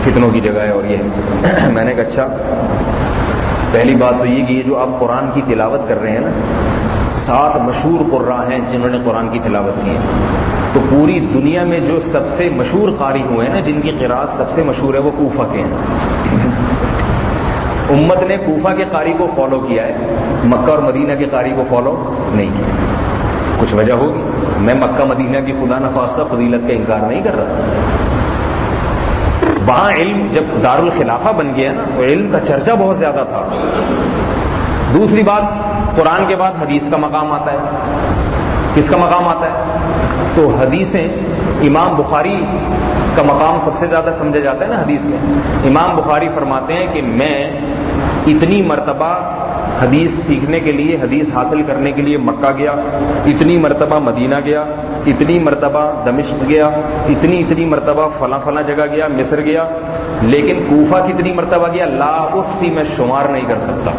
فتنوں کی جگہ ہے۔ اور یہ میں نے کہا اچھا، پہلی بات تو یہ کہ یہ جو آپ قرآن کی تلاوت کر رہے ہیں نا، 7 مشہور قراء ہیں جنہوں نے قرآن کی تلاوت کی ہے، تو پوری دنیا میں جو سب سے مشہور قاری ہوئے ہیں نا، جن کی قراءت سب سے مشہور ہے، وہ کوفہ کے ہیں۔ امت نے کوفہ کے قاری کو فالو کیا ہے، مکہ اور مدینہ کے قاری کو فالو نہیں کیا۔ کچھ وجہ ہوگی، میں مکہ مدینہ کی خدا نخواستہ فضیلت کا انکار نہیں کر رہا۔ وہاں علم جب دارالخلافہ بن گیا نا، تو علم کا چرچا بہت زیادہ تھا۔ دوسری بات، قرآن کے بعد حدیث کا مقام آتا ہے۔ کس کا مقام آتا ہے؟ تو حدیثیں، امام بخاری کا مقام سب سے زیادہ سمجھا جاتا ہے نا حدیث میں۔ امام بخاری فرماتے ہیں کہ میں اتنی مرتبہ حدیث سیکھنے کے لیے، حدیث حاصل کرنے کے لیے مکہ گیا، اتنی مرتبہ مدینہ گیا، اتنی مرتبہ دمشق گیا، اتنی مرتبہ فلاں فلاں جگہ گیا، مصر گیا، لیکن کوفہ کتنی مرتبہ گیا لا احصی، میں شمار نہیں کر سکتا۔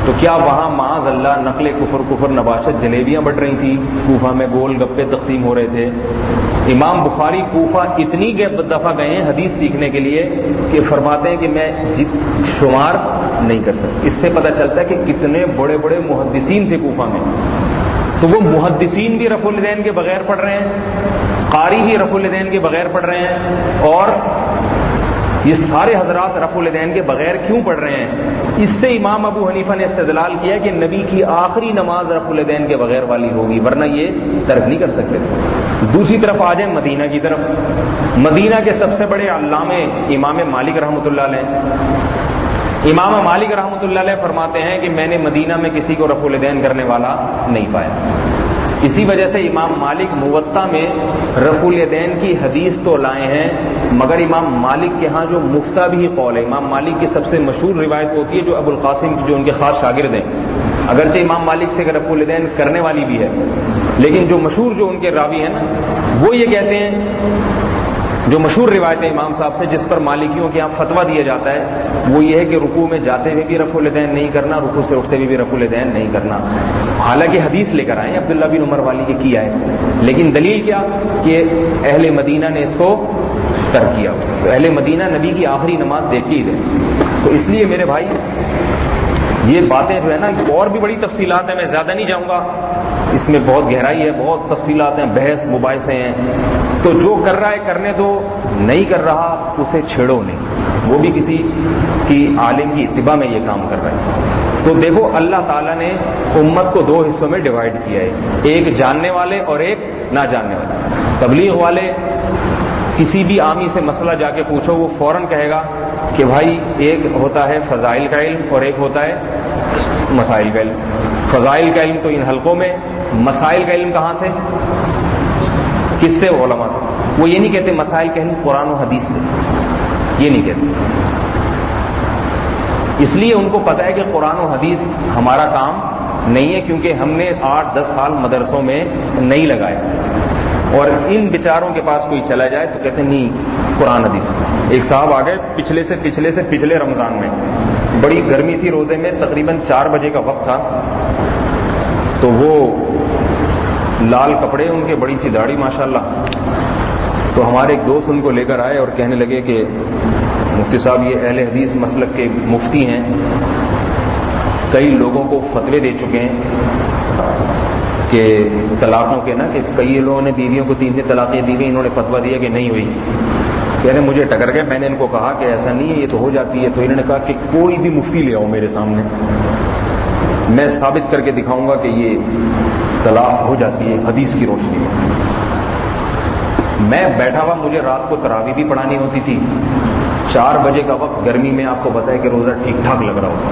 تو کیا وہاں معاذ اللہ نقل کفر نباشت جلیبیاں بٹ رہی تھی کوفہ میں، گول گپے تقسیم ہو رہے تھے؟ امام بخاری کوفہ اتنی دفعہ گئے ہیں حدیث سیکھنے کے لیے کہ فرماتے ہیں کہ میں شمار نہیں کر سکتا۔ اس سے پتہ چلتا ہے کہ کتنے بڑے بڑے محدثین تھے کوفہ میں۔ تو وہ محدثین بھی رفع الیدین کے بغیر پڑھ رہے ہیں، قاری بھی رفع الیدین کے بغیر پڑھ رہے ہیں، اور یہ سارے حضرات رفع الیدین کے بغیر کیوں پڑھ رہے ہیں؟ اس سے امام ابو حنیفہ نے استدلال کیا کہ نبی کی آخری نماز رفع الیدین کے بغیر والی ہوگی، ورنہ یہ ترک نہیں کر سکتے تھے۔ دوسری طرف آ جائیں مدینہ کی طرف، مدینہ کے سب سے بڑے علامے امام مالک رحمۃ اللہ علیہ، امام مالک رحمۃ اللہ علیہ فرماتے ہیں کہ میں نے مدینہ میں کسی کو رفع الیدین کرنے والا نہیں پایا۔ اسی وجہ سے امام مالک موطا میں رفع الیدین کی حدیث تو لائے ہیں، مگر امام مالک کے ہاں جو مفتابی قول ہے، امام مالک کی سب سے مشہور روایت ہوتی ہے جو ابو القاسم کی، جو ان کے خاص شاگرد ہیں، اگرچہ امام مالک سے رفع الیدین کرنے والی بھی ہے، لیکن جو مشہور جو ان کے راوی ہیں نا، وہ یہ کہتے ہیں، جو مشہور روایت ہے امام صاحب سے جس پر مالکیوں کے یہاں فتویٰ دیا جاتا ہے، وہ یہ ہے کہ رکوع میں جاتے ہوئے بھی رفع الیدین نہیں کرنا، رکوع سے اٹھتے ہوئے بھی رفع الیدین نہیں کرنا۔ حالانکہ حدیث لے کر آئے عبداللہ بن عمر والی کے کیا ہے، لیکن دلیل کیا کہ اہل مدینہ نے اس کو ترک کیا۔ تو اہل مدینہ نبی کی آخری نماز دیکھ کے ہی گئے۔ تو اس لیے میرے بھائی یہ باتیں جو ہے نا، اور بھی بڑی تفصیلات ہیں، میں زیادہ نہیں جاؤں گا، اس میں بہت گہرائی ہے، بہت تفصیلات ہیں، بحث مباحثے ہیں۔ تو جو کر رہا ہے کرنے دو، نہیں کر رہا اسے چھیڑو نہیں، وہ بھی کسی کی عالم کی اتباع میں یہ کام کر رہا ہے۔ تو دیکھو اللہ تعالیٰ نے امت کو 2 حصوں میں ڈیوائیڈ کیا ہے، ایک جاننے والے اور ایک نہ جاننے والے۔ تبلیغ والے کسی بھی عامی سے مسئلہ جا کے پوچھو، وہ فوراً کہے گا کہ بھائی ایک ہوتا ہے فضائل کا علم اور ایک ہوتا ہے مسائل کا علم۔ فضائل کا علم تو ان حلقوں میں، مسائل کا علم کہاں سے؟ کس سے؟ علماء سے۔ وہ یہ نہیں کہتے مسائل کا علم قرآن و حدیث سے، یہ نہیں کہتے، اس لیے ان کو پتہ ہے کہ قرآن و حدیث ہمارا کام نہیں ہے، کیونکہ ہم نے 8-10 سال مدرسوں میں نہیں لگائے۔ اور ان بیچاروں کے پاس کوئی چلا جائے تو کہتے ہیں نہیں قرآن حدیث۔ ایک صاحب آ گئے پچھلے رمضان میں، بڑی گرمی تھی، روزے میں تقریباً 4 بجے کا وقت تھا، تو وہ لال کپڑے ان کے، بڑی سی داڑھی ماشاءاللہ۔ تو ہمارے ایک دوست ان کو لے کر آئے اور کہنے لگے کہ مفتی صاحب یہ اہل حدیث مسلک کے مفتی ہیں، کئی لوگوں کو فتوے دے چکے ہیں کہ طلاقوں کے نا، کہ کئی لوگوں نے بیویوں کو 3 طلاقیں دی گئی، انہوں نے فتویٰ دیا کہ نہیں ہوئی۔ کہہ رہے مجھے ٹکر گئے، میں نے ان کو کہا کہ ایسا نہیں ہے، یہ تو ہو جاتی ہے۔ تو انہوں نے کہا کہ کوئی بھی مفتی لے آؤ میرے سامنے، میں ثابت کر کے دکھاؤں گا کہ یہ طلاق ہو جاتی ہے حدیث کی روشنی میں۔ میں بیٹھا ہوا، مجھے رات کو تراویح بھی پڑھانی ہوتی تھی، 4 بجے کا وقت، گرمی میں آپ کو پتہ ہے کہ روزہ ٹھیک ٹھاک لگ رہا ہوتا،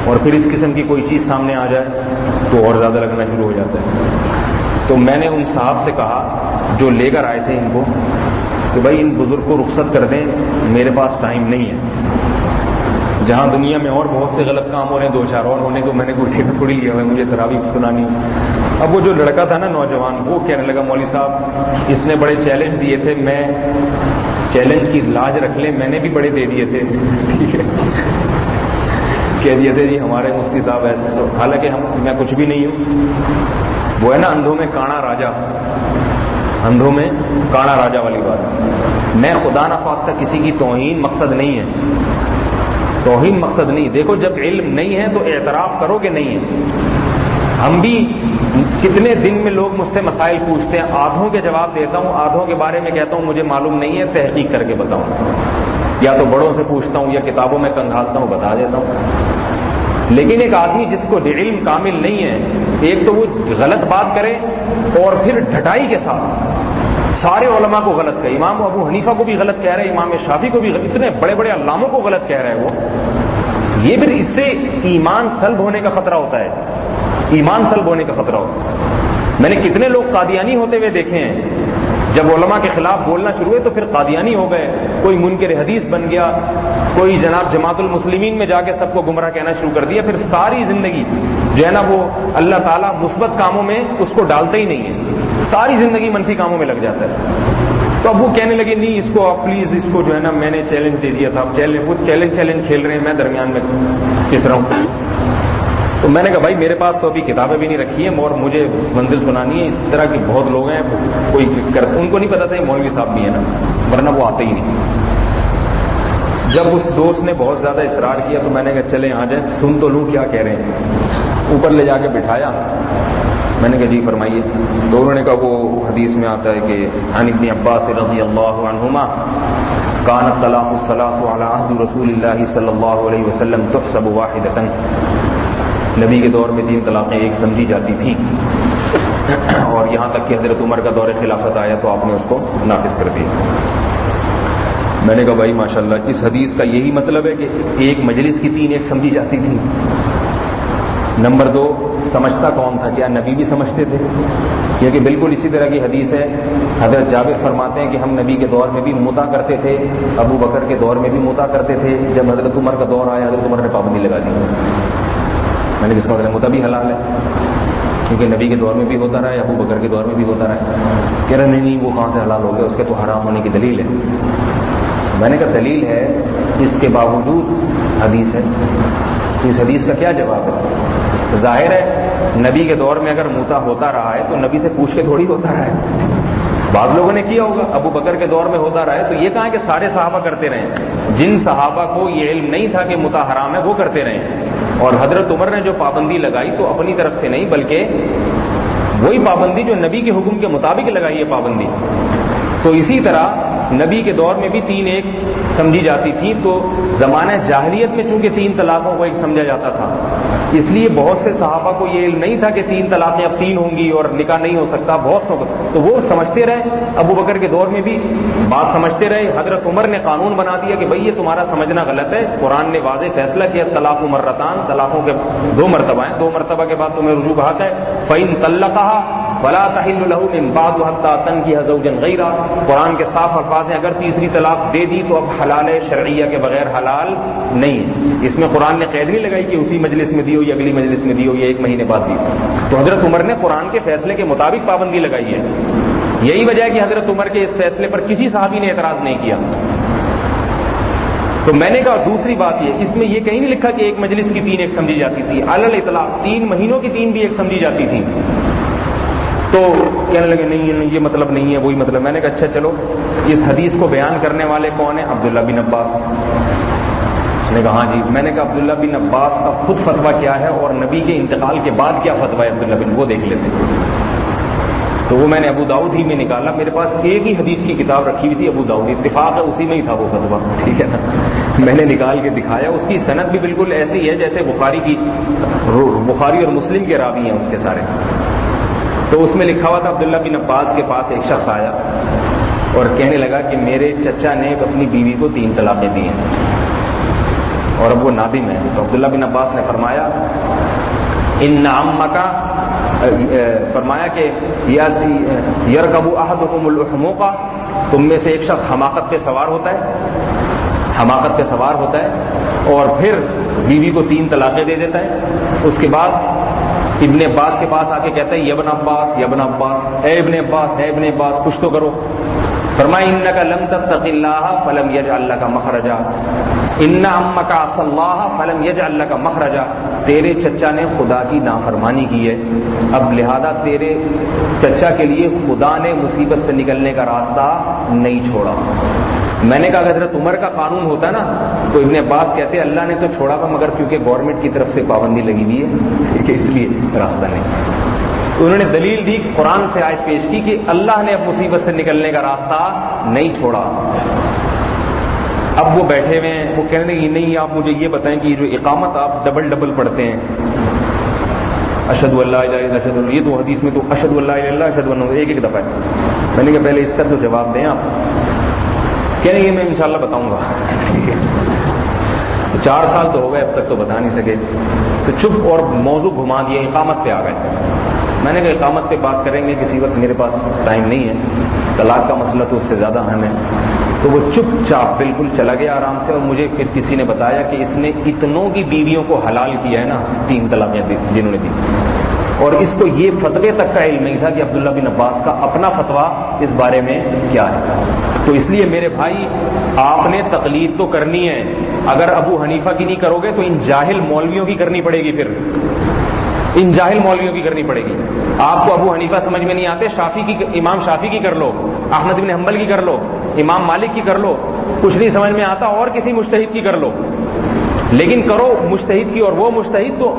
اور پھر اس قسم کی کوئی چیز سامنے آ جائے تو اور زیادہ لگنا شروع ہو جاتا ہے۔ تو میں نے ان صاحب سے کہا جو لے کر آئے تھے ان کو کہ بھائی ان بزرگ کو رخصت کر دیں، میرے پاس ٹائم نہیں ہے۔ جہاں دنیا میں اور بہت سے غلط کام ہو رہے ہیں، 2-4 اور ہونے کو، میں نے کوئی ٹھیکہ تھوڑی لیا ہوا ہے مجھے تراویح سنانی۔ اب وہ جو لڑکا تھا نا نوجوان، وہ کہنے لگا مولوی صاحب اس نے بڑے چیلنج دیے تھے، میں چیلنج کی لاج رکھ لیں، میں نے بھی بڑے دے دیے تھے، ٹھیک ہے، کہہ دیے تھے جی ہمارے مفتی صاحب ایسے۔ تو حالانکہ میں کچھ بھی نہیں ہوں، وہ ہے نا اندھوں میں کانا راجا، اندھوں میں کانا راجا والی بات۔ میں خدا نخواستہ کسی کی توہین مقصد نہیں ہے، توہین مقصد نہیں. دیکھو جب علم نہیں ہے تو اعتراف کرو کہ نہیں ہے. ہم بھی کتنے دن میں لوگ مجھ سے مسائل پوچھتے ہیں, آدھوں کے جواب دیتا ہوں, آدھوں کے بارے میں کہتا ہوں مجھے معلوم نہیں ہے, تحقیق کر کے بتاؤں. یا تو بڑوں سے پوچھتا ہوں یا کتابوں میں کنگھالتا ہوں, بتا دیتا ہوں. لیکن ایک آدمی جس کو علم کامل نہیں ہے, ایک تو وہ غلط بات کرے اور پھر ڈھٹائی کے ساتھ سارے علماء کو غلط کہے. امام ابو حنیفہ کو بھی غلط کہہ رہا ہے, امام شافعی کو بھی, اتنے بڑے بڑے علاموں کو غلط کہہ رہا ہے وہ. یہ پھر اس سے ایمان سلب ہونے کا خطرہ ہوتا ہے, ایمان سلب ہونے کا خطرہ ہوتا ہے. میں نے کتنے لوگ قادیانی ہوتے ہوئے دیکھے ہیں, جب علماء کے خلاف بولنا شروع ہوئے تو پھر قادیانی ہو گئے, کوئی منکر حدیث بن گیا, کوئی جناب جماعت المسلمین میں جا کے سب کو گمراہ کہنا شروع کر دیا. پھر ساری زندگی جو ہے نا وہ اللہ تعالیٰ مثبت کاموں میں اس کو ڈالتا ہی نہیں ہے, ساری زندگی منفی کاموں میں لگ جاتا ہے. تو اب وہ کہنے لگے نہیں اس کو آپ پلیز اس کو جو ہے نا میں نے چیلنج دے دیا تھا, اب وہ چیلنج کھیل رہے ہیں, میں درمیان میں پس رہا ہوں. تو میں نے کہا بھائی میرے پاس تو ابھی کتابیں بھی نہیں رکھی ہیں اور مجھے منزل سنانی ہے. اس طرح کے بہت لوگ ہیں, کوئی ان کو نہیں پتا تھا مولوی صاحب بھی ہیں نا, ورنہ وہ آتے ہی نہیں. جب اس دوست نے بہت زیادہ اصرار کیا تو میں نے کہا چلیں آ جائیں, سن تو لوں کیا کہہ رہے ہیں. اوپر لے جا کے بٹھایا, میں نے کہا جی فرمائیے. تو انہوں نے کہا وہ حدیث میں آتا ہے کہ عن ابن عباس رضی اللہ عنہما کانت طلاق الثلاث علی عہد رسول اللہ صلی اللہ علیہ وسلم تحسب واحدۃ. نبی کے دور میں 3 طلاقیں ایک سمجھی جاتی تھیں, اور یہاں تک کہ حضرت عمر کا دور خلافت آیا تو آپ نے اس کو نافذ کر دیا. میں نے کہا بھائی ماشاءاللہ, اس حدیث کا یہی مطلب ہے کہ ایک مجلس کی 3 ایک سمجھی جاتی تھی. نمبر 2, سمجھتا کون تھا؟ کیا نبی بھی سمجھتے تھے؟ کیونکہ بالکل اسی طرح کی حدیث ہے, حضرت جابر فرماتے ہیں کہ ہم نبی کے دور میں بھی متا کرتے تھے, ابو بکر کے دور میں بھی متا کرتے تھے, جب حضرت عمر کا دور آیا حضرت عمر نے پابندی لگا دی. میں نے کس مطلب متا بھی حلال ہے کیونکہ نبی کے دور میں بھی ہوتا رہا ہے, ابو بکر کے دور میں بھی ہوتا رہا ہے. کہہ رہے نہیں وہ کہاں سے حلال ہو گیا, اس کے تو حرام ہونے کی دلیل ہے. میں نے کہا دلیل ہے, اس کے باوجود حدیث ہے, اس حدیث کا کیا جواب ہے؟ ظاہر ہے نبی کے دور میں اگر موتا ہوتا رہا ہے تو نبی سے پوچھ کے تھوڑی ہوتا رہا ہے. بعض لوگوں نے کیا ہوگا, ابو بکر کے دور میں ہوتا رہا ہے تو یہ کہاں کہ سارے صحابہ کرتے رہے. جن صحابہ کو یہ علم نہیں تھا کہ موتا حرام ہے وہ کرتے رہے, اور حضرت عمر نے جو پابندی لگائی تو اپنی طرف سے نہیں بلکہ وہی پابندی جو نبی کے حکم کے مطابق لگائی ہے پابندی. تو اسی طرح نبی کے دور میں بھی 3 ایک سمجھی جاتی تھی, تو زمانہ جاہلیت میں چونکہ 3 طلاقوں کو ایک سمجھا جاتا تھا, اس لیے بہت سے صحابہ کو یہ علم نہیں تھا کہ 3 طلاقیں اب 3 ہوں گی اور نکاح نہیں ہو سکتا. بہت سو تو وہ سمجھتے رہے, ابو بکر کے دور میں بھی بات سمجھتے رہے. حضرت عمر نے قانون بنا دیا کہ بھئی یہ تمہارا سمجھنا غلط ہے, قرآن نے واضح فیصلہ کیا طلاق مرتان, طلاقوں کے 2 مرتبہ ہیں, 2 مرتبہ کے بعد تمہیں رجوع کا حق ہے. فَإِن طَلَّقَهَا فَلَا تَحِلُّ لَهُ مِن بَعْدُ حَتَّىٰ تَنكِحَ زَوْجًا غَيْرَهُ. قرآن کے صاف الفاظ ہیں, اگر تیسری طلاق دے دی تو اب حلال شرعیہ کے بغیر حلال نہیں. اس میں قرآن نے قید نہیں لگائی کہ اسی مجلس میں دی ہو یا اگلی مجلس میں دی ہو یا 1 مہینے بعد دی. تو حضرت عمر نے قرآن کے فیصلے کے مطابق پابندی لگائی ہے. یہی وجہ ہے کہ حضرت عمر کے اس فیصلے پر کسی صحابی نے اعتراض نہیں کیا. تو میں نے کہا دوسری بات یہ, اس میں یہ کہیں نہیں لکھا کہ ایک مجلس کی 3 ایک سمجھی جاتی تھی. علی الاطلاق 3 مہینوں کی 3 بھی ایک سمجھی جاتی تھی. تو کہنے لگے نہیں یہ مطلب نہیں ہے, وہی مطلب. میں نے کہا اچھا چلو, اس حدیث کو بیان کرنے والے کون ہیں؟ عبداللہ بن عباس. اس نے کہا ہاں جی. میں نے کہا عبداللہ بن عباس کا خود فتویٰ کیا ہے اور نبی کے انتقال کے بعد کیا فتویٰ ہے عبداللہ بن, وہ دیکھ لیتے. تو وہ میں نے ابو داؤد ہی میں نکالا, میرے پاس ایک ہی حدیث کی کتاب رکھی ہوئی تھی, ابو داؤد, اتفاق ہے اسی میں ہی تھا وہ فتویٰ, ٹھیک ہے نا. میں نے نکال کے دکھایا, اس کی سند بھی بالکل ایسی ہے جیسے بخاری اور مسلم کے راوی ہیں اس کے سارے. تو اس میں لکھا ہوا تھا عبداللہ بن عباس کے پاس ایک شخص آیا اور کہنے لگا کہ میرے چچا نے اپنی بیوی کو 3 طلاقیں دی ہیں اور اب وہ نادم ہے. تو عبداللہ بن عباس نے فرمایا ان عمک, فرمایا کہ یرکب احدکم الحموق, تم میں سے ایک شخص حماقت پہ سوار ہوتا ہے, اور پھر بیوی کو 3 طلاقیں دے دیتا ہے. اس کے بعد ابن عباس کے پاس آ کے کہتا ہے یا ابن عباس, اے ابن عباس کچھ تو کرو. فرمایا انک لم تتق اللہ فلم یجعل لک مخرجا, ان عمک عصى اللہ فلم یجعل لک مخرجا. تیرے چچا نے خدا کی نافرمانی کی ہے, اب لہذا تیرے چچا کے لیے خدا نے مصیبت سے نکلنے کا راستہ نہیں چھوڑا. میں نے کہا کہ حضرت عمر کا قانون ہوتا نا تو ابن عباس کہتے ہیں اللہ نے تو چھوڑا تھا مگر کیونکہ گورنمنٹ کی طرف سے پابندی لگی ہوئی ہے کہ اس لیے راستہ نہیں. انہوں نے دلیل دی, قرآن سے آیت پیش کی کہ اللہ نے اب مصیبت سے نکلنے کا راستہ نہیں چھوڑا. اب وہ بیٹھے ہوئے ہیں, وہ کہنے لگے نہیں آپ مجھے یہ بتائیں کہ جو اقامت آپ ڈبل پڑھتے ہیں, اشہد ان لا الہ الا اللہ, اشہد, یہ تو حدیث میں تو اشہد ان لا الہ الا اللہ, اشہد ان ایک دفعہ ہے. میں نے کہا پہلے اس کا تو جواب دیں آپ. کہنے لگے میں انشاءاللہ بتاؤں گا. 4 سال تو ہو گئے اب تک تو بتا نہیں سکے, تو چپ اور موضوع گھما دیا, اقامت پہ آ گئے. میں نے کہا اقامت پہ بات کریں گے کسی وقت, میرے پاس ٹائم نہیں ہے, طلاق کا مسئلہ تو اس سے زیادہ اہم ہے. تو وہ چپ چاپ بالکل چلا گیا آرام سے, اور مجھے پھر کسی نے بتایا کہ اس نے اتنوں کی بیویوں کو حلال کیا ہے نا, 3 طلاقیں جنہوں نے دی, اور اس کو یہ فتوے تک کا علم نہیں تھا کہ عبداللہ بن عباس کا اپنا فتویٰ اس بارے میں کیا ہے. تو اس لیے میرے بھائی آپ نے تقلید تو کرنی ہے, اگر ابو حنیفہ کی نہیں کرو گے تو ان جاہل مولویوں کی کرنی پڑے گی, پھر ان جاہل مولویوں کی کرنی پڑے گی. آپ کو ابو حنیفہ سمجھ میں نہیں آتے, امام شافعی کی کر لو, احمد بن حنبل کی کر لو, امام مالک کی کر لو, کچھ نہیں سمجھ میں آتا اور کسی مجتہد کی کر لو, لیکن کرو مجتہد کی. اور وہ مجتہد تو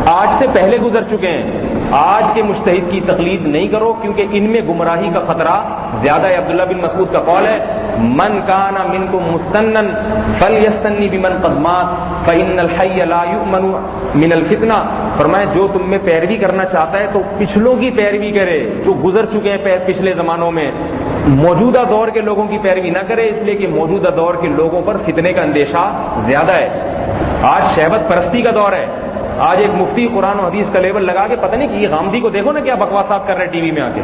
آج سے پہلے گزر چکے ہیں. آج کے مجتہد کی تقلید نہیں کرو کیونکہ ان میں گمراہی کا خطرہ زیادہ ہے. عبداللہ بن مسعود کا قول ہے, من کان منکم مستنن فلیستنی بمن قد مات فإن الحی لا یؤمن من الفتنہ. فرمایا جو تم میں پیروی کرنا چاہتا ہے تو پچھلوں کی پیروی کرے جو گزر چکے ہیں پچھلے زمانوں میں, موجودہ دور کے لوگوں کی پیروی نہ کرے, اس لیے کہ موجودہ دور کے لوگوں پر فتنے کا اندیشہ زیادہ ہے. آج شہوت پرستی کا دور ہے. آج ایک مفتی قرآن و حدیث کا لیبل لگا کے, پتہ نہیں کہ یہ غامدی کو دیکھو نا کیا بکواسات کر رہے ٹی وی میں آ کے,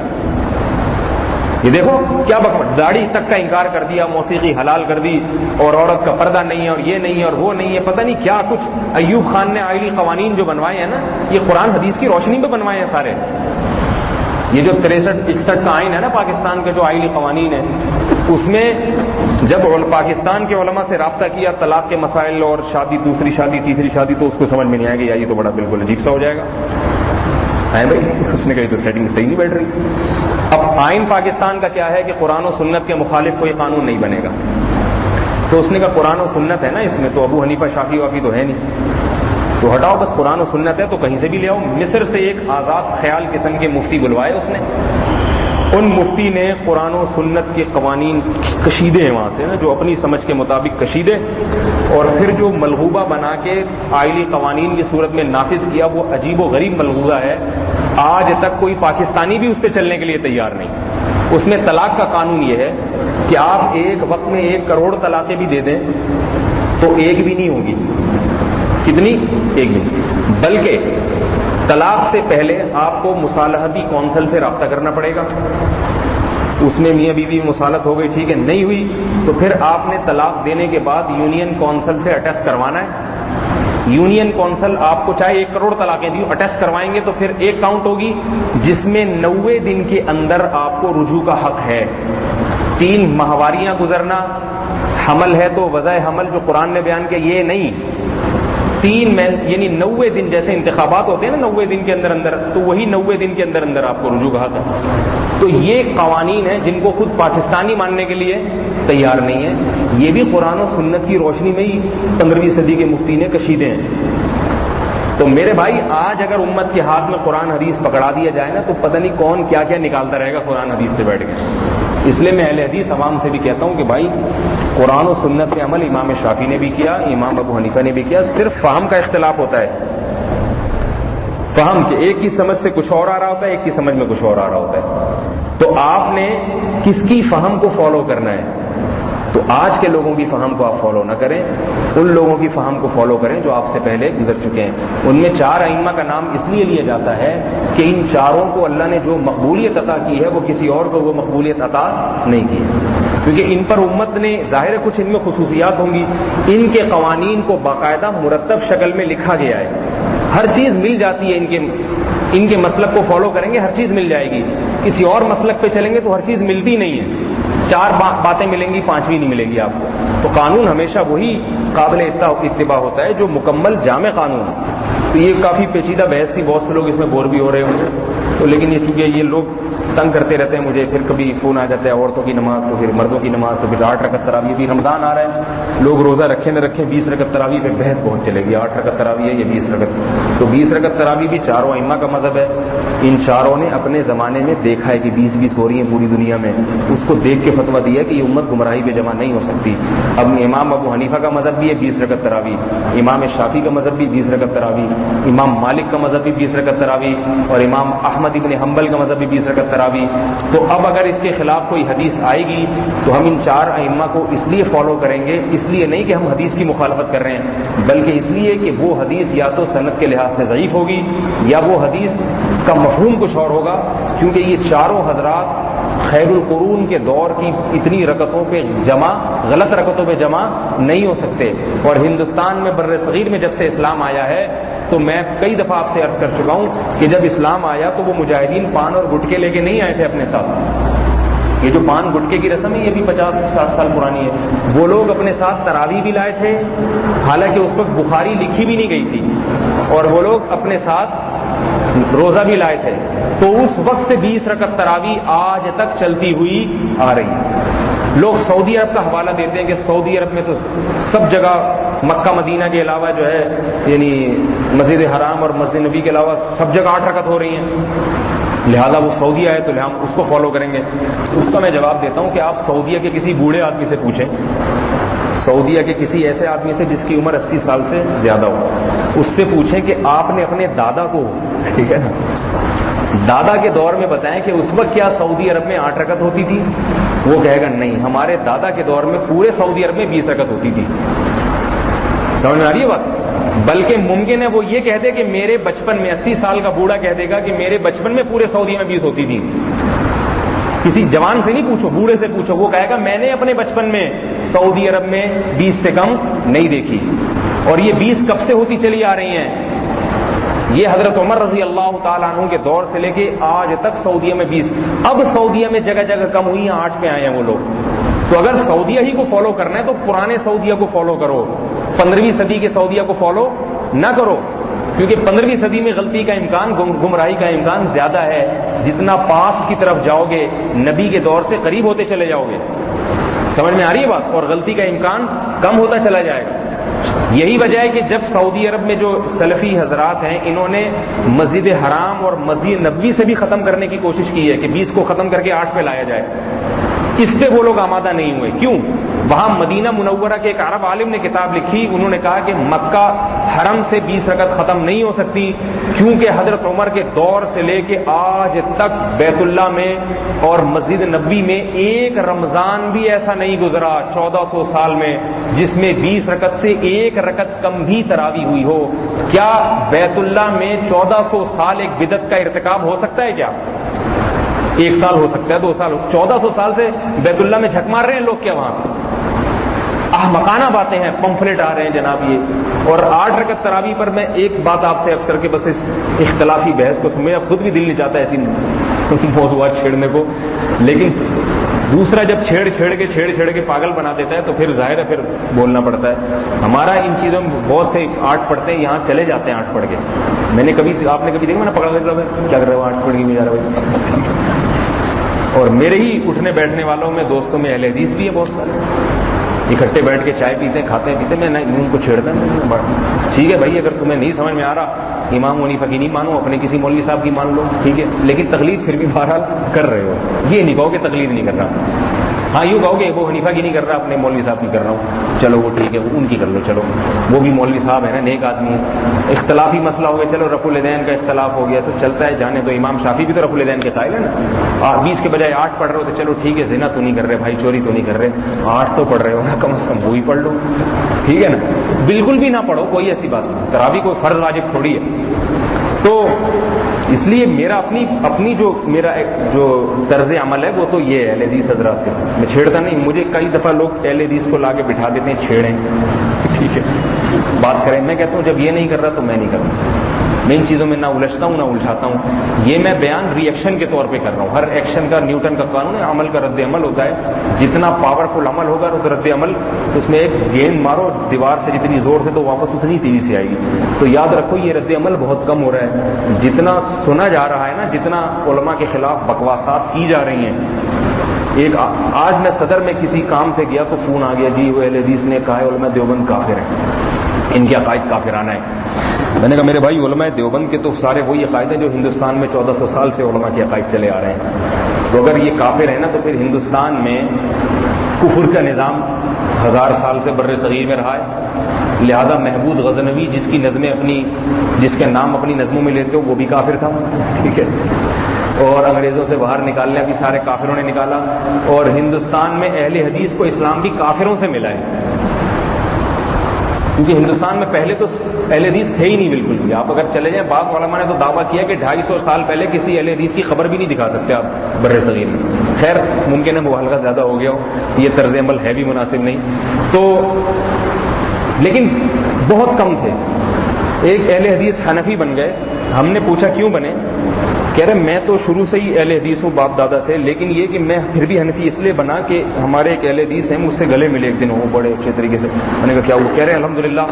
یہ دیکھو کیا بکواس, داڑھی تک کا انکار کر دیا, موسیقی حلال کر دی, اور عورت کا پردہ نہیں ہے, اور یہ نہیں ہے اور وہ نہیں ہے, پتہ نہیں کیا کچھ. ایوب خان نے آئلی قوانین جو بنوائے ہیں نا, یہ قرآن حدیث کی روشنی میں بنوائے ہیں سارے. یہ جو 63-61 کا آئین ہے نا پاکستان کے, جو آئلی قوانین ہے, اس میں جب پاکستان کے علماء سے رابطہ کیا طلاق کے مسائل اور شادی, دوسری شادی, تیسری شادی, تو اس کو سمجھ میں نہیں آئے گا, یہ تو بڑا بالکل عجیب سا ہو جائے گا. ہے بھائی, اس نے کہی تو سیٹنگ صحیح نہیں بیٹھ رہی. اب آئین پاکستان کا کیا ہے کہ قرآن و سنت کے مخالف کوئی قانون نہیں بنے گا. تو اس نے کہا قرآن و سنت ہے نا اس میں, تو ابو حنیفہ شافعی وافی تو ہے نہیں, تو ہٹاؤ بس قرآن و سنت ہے تو کہیں سے بھی لے آؤ. مصر سے ایک آزاد خیال قسم کے مفتی بلوائے اس نے, ان مفتی نے قرآن و سنت کے قوانین کشیدے ہیں وہاں سے نا, جو اپنی سمجھ کے مطابق کشیدے, اور پھر جو ملغوبہ بنا کے آئلی قوانین کی صورت میں نافذ کیا, وہ عجیب و غریب ملغوبہ ہے. آج تک کوئی پاکستانی بھی اس پہ چلنے کے لیے تیار نہیں. اس میں طلاق کا قانون یہ ہے کہ آپ ایک وقت میں 1 کروڑ طلاقیں بھی دے دیں تو ایک بھی نہیں ہوگی. کتنی؟ ایک بھی. بلکہ طلاق سے پہلے آپ کو مصالحتی کونسل سے رابطہ کرنا پڑے گا. اس میں میاں بیوی مصالحت ہو گئی, ٹھیک ہے, نہیں ہوئی تو پھر آپ نے طلاق دینے کے بعد یونین کونسل سے اٹیسٹ کروانا ہے. یونین کونسل آپ کو چاہے 1 کروڑ طلاقیں دی, اٹیسٹ کروائیں گے تو پھر ایک کاؤنٹ ہوگی جس میں 90 دن کے اندر آپ کو رجوع کا حق ہے. 3 ماہواریاں گزرنا, حمل ہے تو وضع حمل جو قرآن نے بیان کیا یہ نہیں, 3 یعنی 90 دن, جیسے انتخابات ہوتے ہیں نا 90 دن کے اندر اندر, تو وہی 90 دن کے اندر اندر آپ کو رجوع کا حق ہے. تو یہ قوانین ہیں جن کو خود پاکستانی ماننے کے لیے تیار نہیں ہے. یہ بھی قرآن و سنت کی روشنی میں ہی 15ویں صدی کے مفتی نے کشیدے ہیں. تو میرے بھائی آج اگر امت کے ہاتھ میں قرآن حدیث پکڑا دیا جائے نا, تو پتہ نہیں کون کیا کیا نکالتا رہے گا قرآن حدیث سے بیٹھ کے. اس لیے میں اہل حدیث عوام سے بھی کہتا ہوں کہ بھائی قرآن و سنت پہ عمل امام شافعی نے بھی کیا, امام ابو حنیفہ نے بھی کیا. صرف فہم کا اختلاف ہوتا ہے, فہم کہ ایک کی سمجھ سے کچھ اور آ رہا ہوتا ہے, ایک کی سمجھ میں کچھ اور آ رہا ہوتا ہے. تو آپ نے کس کی فہم کو فالو کرنا ہے؟ تو آج کے لوگوں کی فہم کو آپ فالو نہ کریں, ان لوگوں کی فہم کو فالو کریں جو آپ سے پہلے گزر چکے ہیں. ان میں 4 ائمہ کا نام اس لیے لیا جاتا ہے کہ ان چاروں کو اللہ نے جو مقبولیت عطا کی ہے وہ کسی اور کو وہ مقبولیت عطا نہیں کی, کیونکہ ان پر امت نے, ظاہر ہے کچھ ان میں خصوصیات ہوں گی, ان کے قوانین کو باقاعدہ مرتب شکل میں لکھا گیا ہے. ہر چیز مل جاتی ہے, ان کے مسلک کو فالو کریں گے ہر چیز مل جائے گی. کسی اور مسلک پہ چلیں گے تو ہر چیز ملتی نہیں ہے. 4 باتیں ملیں گی، 5ویں نہیں ملے گی آپ کو. تو قانون ہمیشہ وہی قابل اتباع ہوتا ہے جو مکمل جامع قانون. تو یہ کافی پیچیدہ بحث تھی، بہت سے لوگ اس میں بور بھی ہو رہے ہوں گے. تو لیکن یہ چونکہ یہ لوگ تنگ کرتے رہتے ہیں مجھے، پھر کبھی فون آ جاتا ہے عورتوں کی نماز تو پھر مردوں کی نماز، تو پھر 8 رکعت تراویح. بھی رمضان آ رہا ہے، لوگ روزہ رکھیں نہ رکھیں 20 رکعت تراویح پہ بحث بہت چلے گی. 8 رکعت تراویح ہے یا 20 رکعت؟ تو 20 رکعت تراویح بھی چاروں ائمہ کا مذہب ہے. ان چاروں نے اپنے زمانے میں دیکھا ہے کہ 20 ہو رہی ہیں پوری دنیا میں، اس کو دیکھ کے فتویٰ دیا کہ یہ امت گمراہی پہ جمع نہیں ہو سکتی. اب امام ابو حنیفہ کا مذہب بھی ہے 20 رکعت تراویح، امام شافعی کا مذہب بھی 20 رکعت تراویح، امام مالک کا مذہب بھی 20 رکعت تراویح، اور امام احمد ابن حنبل کا مذہب بھی 20 رکعت تراویح. تو اب اگر اس کے خلاف کوئی حدیث آئے گی تو ہم ان 4 ائمہ کو اس لیے فالو کریں گے، اس لیے نہیں کہ ہم حدیث کی مخالفت کر رہے ہیں، بلکہ اس لیے کہ وہ حدیث یا تو سند کے لحاظ سے ضعیف ہوگی یا وہ حدیث کا مفہوم کچھ اور ہوگا. کیونکہ یہ چاروں حضرات خیر القرون کے دور کی اتنی رکعتوں پہ جمع، غلط رکعتوں پہ جمع نہیں ہو سکتے. اور ہندوستان میں بر صغیر میں جب سے اسلام آیا ہے تو میں کئی دفعہ آپ سے عرض کر چکا ہوں کہ جب اسلام آیا تو وہ مجاہدین پان اور گٹکے لے کے نہیں آئے تھے اپنے ساتھ. یہ جو پان گٹکے کی رسم ہے یہ بھی 50-60 سال پرانی ہے. وہ لوگ اپنے ساتھ تراویح بھی لائے تھے، حالانکہ اس وقت بخاری لکھی بھی نہیں گئی تھی، اور وہ لوگ اپنے ساتھ روزہ بھی لائے تھے. تو اس وقت سے 20 رکعت تراویح آج تک چلتی ہوئی آ رہی ہے. لوگ سعودی عرب کا حوالہ دیتے ہیں کہ سعودی عرب میں تو سب جگہ مکہ مدینہ کے علاوہ جو ہے یعنی مسجد حرام اور مسجد نبی کے علاوہ سب جگہ 8 رکعت ہو رہی ہیں، لہذا وہ سعودیہ ہے تو ہم اس کو فالو کریں گے. اس کا میں جواب دیتا ہوں کہ آپ سعودیہ کے کسی بوڑھے آدمی سے پوچھیں، سعودیہ کے کسی ایسے آدمی سے جس کی عمر 80 سال سے زیادہ ہو، اس سے پوچھیں کہ آپ نے اپنے دادا کو، ٹھیک ہے نا، دادا کے دور میں بتائیں کہ اس وقت کیا سعودی عرب میں 8 رکعت ہوتی تھی؟ وہ کہے گا نہیں، ہمارے دادا کے دور میں پورے سعودی عرب میں 20 رکعت ہوتی تھی. سمجھ میں آ رہی ہے بات؟ بلکہ ممکن ہے وہ یہ کہہ دے کہ میرے بچپن میں، 80 سال کا بوڑھا کہہ دے گا کہ میرے بچپن میں پورے سعودی میں 20 ہوتی تھی. کسی جوان سے نہیں پوچھو، بوڑھے سے پوچھو، وہ کہے گا میں نے اپنے بچپن میں سعودی عرب میں 20 سے کم نہیں دیکھی. اور یہ 20 کب سے ہوتی چلی آ رہی ہیں؟ یہ حضرت عمر رضی اللہ تعالیٰ عنہ کے دور سے لے کے آج تک سعودیہ میں 20. اب سعودیہ میں جگہ جگہ کم ہوئی ہیں، 8 پہ آئے ہیں وہ لوگ. تو اگر سعودیہ ہی کو فالو کرنا ہے تو پرانے سعودیہ کو فالو کرو، 15ویں صدی کے سعودیہ کو فالو نہ کرو. کیونکہ 15ویں صدی میں غلطی کا امکان، گمراہی کا امکان زیادہ ہے. جتنا پاسٹ کی طرف جاؤ گے نبی کے دور سے قریب ہوتے چلے جاؤ گے. سمجھ میں آ رہی ہے بات؟ اور غلطی کا امکان کم ہوتا چلا جائے گا. یہی وجہ ہے کہ جب سعودی عرب میں جو سلفی حضرات ہیں انہوں نے مسجد حرام اور مسجد نبوی سے بھی ختم کرنے کی کوشش کی ہے کہ 20 کو ختم کر کے 8 پہ لایا جائے، اس پہ وہ لوگ آمادہ نہیں ہوئے. کیوں؟ وہاں مدینہ منورہ کے ایک عرب عالم نے کتاب لکھی، انہوں نے کہا کہ مکہ حرم سے 20 رکعت ختم نہیں ہو سکتی، کیونکہ حضرت عمر کے دور سے لے کے آج تک بیت اللہ میں اور مسجد نبوی میں ایک رمضان بھی ایسا نہیں گزرا 1400 سال میں جس میں 20 رکعت سے ایک رکعت کم بھی تراویح ہوئی ہو. کیا بیت اللہ میں 1400 سال ایک بدعت کا ارتکاب ہو سکتا ہے؟ کیا 1 سال ہو سکتا ہے، 2 سال، 1400 سال سے بیت اللہ میں جھک مار رہے ہیں لوگ کیا وہاں؟ احمقانہ باتیں ہیں، پمفلٹ آ رہے ہیں جناب یہ. اور 8 رکعت تراویح پر میں ایک بات آپ سے عرض کر کے بس اس اختلافی بحث کو، میرا خود بھی دل نہیں چاہتا ایسی موضوعات چھیڑنے کو، لیکن دوسرا جب چھیڑ کے پاگل بنا دیتا ہے تو پھر ظاہر ہے پھر بولنا پڑتا ہے. ہمارا ان چیزوں میں بہت سے 8 پڑھتے ہیں، یہاں چلے جاتے ہیں 8 پڑھ کے. آپ نے کبھی دیکھا میں نے پکڑا کیا کر رہے ہو 8 پڑھ کے نہیں جا رہا. اور میرے ہی اٹھنے بیٹھنے والوں میں دوستوں میں اہل حدیث بھی ہے بہت سارے، اکٹھے بیٹھ کے چائے پیتے ہیں، کھاتے ہیں پیتے ہیں. میں ان کو چھیڑتا ہوں، ٹھیک ہے بھائی، اگر تمہیں نہیں سمجھ میں آ رہا امام حنیفہ کی نہیں مانو، اپنے کسی مولوی صاحب کی مان لو، ٹھیک ہے، لیکن تقلید پھر بھی بہرحال کر رہے ہو. یہ نہیں کہو کہ تقلید نہیں کر رہا، ہاں یوں کہو کہ ابو حنیفہ کی نہیں کر رہا، اپنے مولوی صاحب کی کر رہا ہوں، چلو وہ ٹھیک ہے، ان کی کر لو، چلو وہ بھی مولوی صاحب ہے نا، نیک آدمی ہے. اختلافی مسئلہ ہو گیا، چلو رفع الیدین کا اختلاف ہو گیا تو چلتا ہے، جانے تو امام شافعی بھی تو رفع الیدین کے قائل ہے نا. 20 کے بجائے 8 پڑھ رہے ہو تو چلو ٹھیک ہے، زنا تو نہیں کر رہے بھائی، چوری تو نہیں کر رہے، 8 تو پڑھ رہے ہو نا، کم از کم وہی پڑھ لو، ٹھیک ہے نا. بالکل بھی نہ پڑھو، کوئی ایسی بات نہیں، تراویح کوئی فرض واجب تھوڑی ہے. تو اس لیے میرا اپنی جو طرز عمل ہے وہ تو یہ ہے اہل حدیث حضرات کے ساتھ میں چھیڑتا نہیں. مجھے کئی دفعہ لوگ اہل حدیث کو لا کے بٹھا دیتے ہیں، چھیڑیں، ٹھیک ہے، بات کریں. میں کہتا ہوں جب یہ نہیں کر رہا تو میں نہیں کر رہا. میں ان چیزوں میں نہ الجھتا ہوں نہ الجھاتا ہوں. یہ میں بیان ری ایکشن کے طور پہ کر رہا ہوں. ہر ایکشن کا نیوٹن کا قانون ہے, عمل کا رد عمل ہوتا ہے. جتنا پاورفل عمل ہوگا رد عمل, اس میں ایک گیند مارو دیوار سے جتنی زور سے تو واپس اتنی تیزی سے آئے گی. تو یاد رکھو یہ رد عمل بہت کم ہو رہا ہے. جتنا سنا جا رہا ہے نا, جتنا علماء کے خلاف بکواسات کی جا رہی ہیں. آج میں صدر میں کسی کام سے گیا تو فون آ گیا, جی وہ اہل حدیث نے کہا ہے علماء دیوبند کافر ہیں, ان کے عقائد کافرانہ ہیں. میں نے کہا میرے بھائی علماء دیوبند کے تو سارے وہی عقائد ہیں جو ہندوستان میں 1400 سال سے علماء کے عقائد چلے آ رہے ہیں. تو اگر یہ کافر ہے نا تو پھر ہندوستان میں کفر کا نظام 1000 سال سے بر صغیر میں رہا ہے. لہذا محمود غزنوی جس کے نام اپنی نظموں میں لیتے ہو وہ بھی کافر تھا, ٹھیک ہے. اور انگریزوں سے باہر نکالنے بھی سارے کافروں نے نکالا. اور ہندوستان میں اہل حدیث کو اسلام بھی کافروں سے ملا ہے, کیونکہ ہندوستان میں پہلے تو اہل حدیث تھے ہی نہیں بالکل بھی. آپ اگر چلے جائیں, بعض علماء نے تو دعویٰ کیا کہ 250 سال پہلے کسی اہل حدیث کی خبر بھی نہیں دکھا سکتے آپ بر صغیر میں. خیر ممکن ہے مبالغہ زیادہ ہو گیا ہو, یہ طرز عمل ہے بھی مناسب نہیں تو, لیکن بہت کم تھے. ایک اہل حدیث حنفی بن گئے. ہم نے پوچھا کیوں بنے؟ کہہ رہے میں تو شروع سے ہی اہل حدیث ہوں باپ دادا سے, لیکن یہ کہ میں پھر بھی حنفی اس لیے بنا کہ ہمارے ایک اہل حدیث ہیں, مجھ سے گلے ملے ایک دن وہ بڑے اچھے طریقے سے. میں نے کہا کیا وہ؟ کہہ رہے الحمدللہ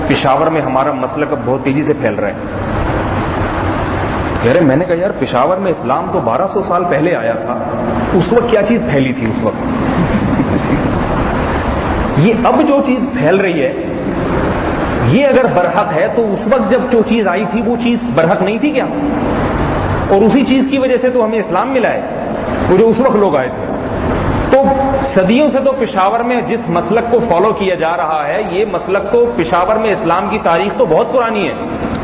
پشاور میں ہمارا مسلک اب بہت تیزی سے پھیل رہا ہے. کہہ رہے میں نے کہا یار پشاور میں اسلام تو 1200 سال پہلے آیا تھا, اس وقت کیا چیز پھیلی تھی اس وقت؟ یہ اب جو چیز پھیل رہی ہے یہ اگر برحق ہے تو اس وقت جب جو چیز آئی تھی وہ چیز برحق نہیں تھی کیا؟ اور اسی چیز کی وجہ سے تو ہمیں اسلام ملا ہے, وہ جو اس وقت لوگ آئے تھے. تو صدیوں سے تو پشاور میں جس مسلک کو فالو کیا جا رہا ہے, یہ مسلک تو پشاور میں اسلام کی تاریخ تو بہت پرانی ہے.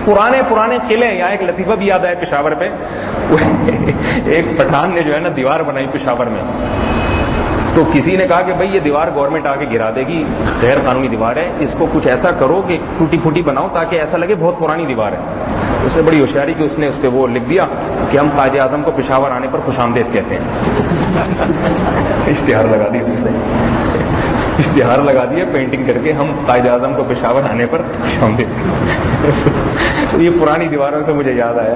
پرانے قلعے, یہاں ایک لطیفہ بھی یاد آئے پشاور پہ. ایک پٹھان نے جو ہے نا دیوار بنائی پشاور میں, تو کسی نے کہا کہ بھائی یہ دیوار گورنمنٹ آ کے گرا دے گی, غیر قانونی دیوار ہے, اس کو کچھ ایسا کرو کہ ٹوٹی پھوٹی بناؤ تاکہ ایسا لگے بہت پرانی دیوار ہے. اس سے بڑی ہوشیاری کہ اس نے اس پہ وہ لکھ دیا کہ ہم قائد اعظم کو پشاور آنے پر خوش آمدید کہتے ہیں. اشتہار لگا دیا اس نے, اشتہار لگا دیا پینٹنگ کر کے, ہم قائد اعظم کو پشاور آنے پر خوش آمدید. یہ پرانی دیواروں سے مجھے یاد آیا.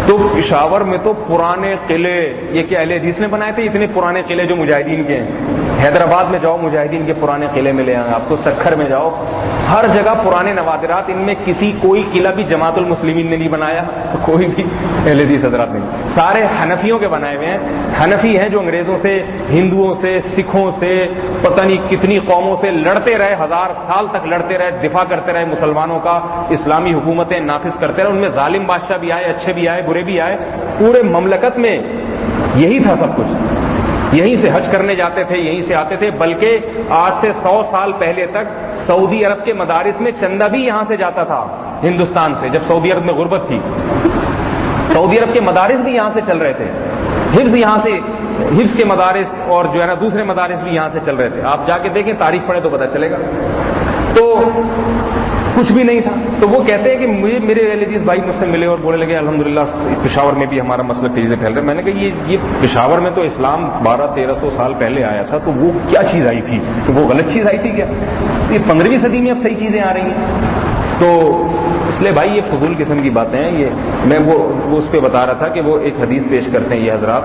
تو پشاور میں تو پرانے قلعے, یہ کہ اہل حدیث نے بنائے تھے اتنے پرانے قلعے جو مجاہدین کے ہیں. حیدرآباد میں جاؤ مجاہدین کے پرانے قلعے ملے ہیں آپ کو, سکھر میں جاؤ, ہر جگہ پرانے نوادرات. ان میں کوئی قلعہ بھی جماعت المسلمین نے نہیں بنایا, کوئی بھی اہل حدیث حضرات نے, سارے حنفیوں کے بنائے ہوئے ہیں. حنفی ہیں جو انگریزوں سے, ہندوؤں سے, سکھوں سے, پتہ نہیں کتنی قوموں سے لڑتے رہے, 1000 سال تک لڑتے رہے, دفاع کرتے رہے مسلمانوں کا, اسلامی حکومتیں نافذ کرتے رہے. ان میں ظالم بادشاہ بھی آئے, اچھے بھی آئے, برے بھی آئے. پورے مملکت میں یہی تھا سب کچھ. یہیں سے حج کرنے جاتے تھے, یہیں سے آتے تھے. بلکہ آج سے 100 سال پہلے تک سعودی عرب کے مدارس میں چندہ بھی یہاں سے جاتا تھا ہندوستان سے. جب سعودی عرب میں غربت تھی, سعودی عرب کے مدارس بھی یہاں سے چل رہے تھے. حفظ یہاں سے, حفظ کے مدارس اور جو ہے نا دوسرے مدارس بھی یہاں سے چل رہے تھے. آپ جا کے دیکھیں, تاریخ پڑھیں تو پتہ چلے گا. تو کچھ بھی نہیں تھا. تو وہ کہتے ہیں کہ مجھے میرے اہل حدیث بھائی مجھ سے ملے اور بولنے لگے الحمدللہ پشاور میں بھی ہمارا مسلک تیزی سے پھیل رہا ہے. میں نے کہا یہ پشاور میں تو اسلام 1200-1300 سال پہلے آیا تھا, تو وہ کیا چیز آئی تھی؟ تو وہ غلط چیز آئی تھی کیا؟ یہ 15ویں صدی میں اب صحیح چیزیں آ رہی ہیں. تو اس لیے بھائی یہ فضول قسم کی باتیں ہیں. یہ میں وہ اس پہ بتا رہا تھا کہ وہ ایک حدیث پیش کرتے ہیں یہ حضرات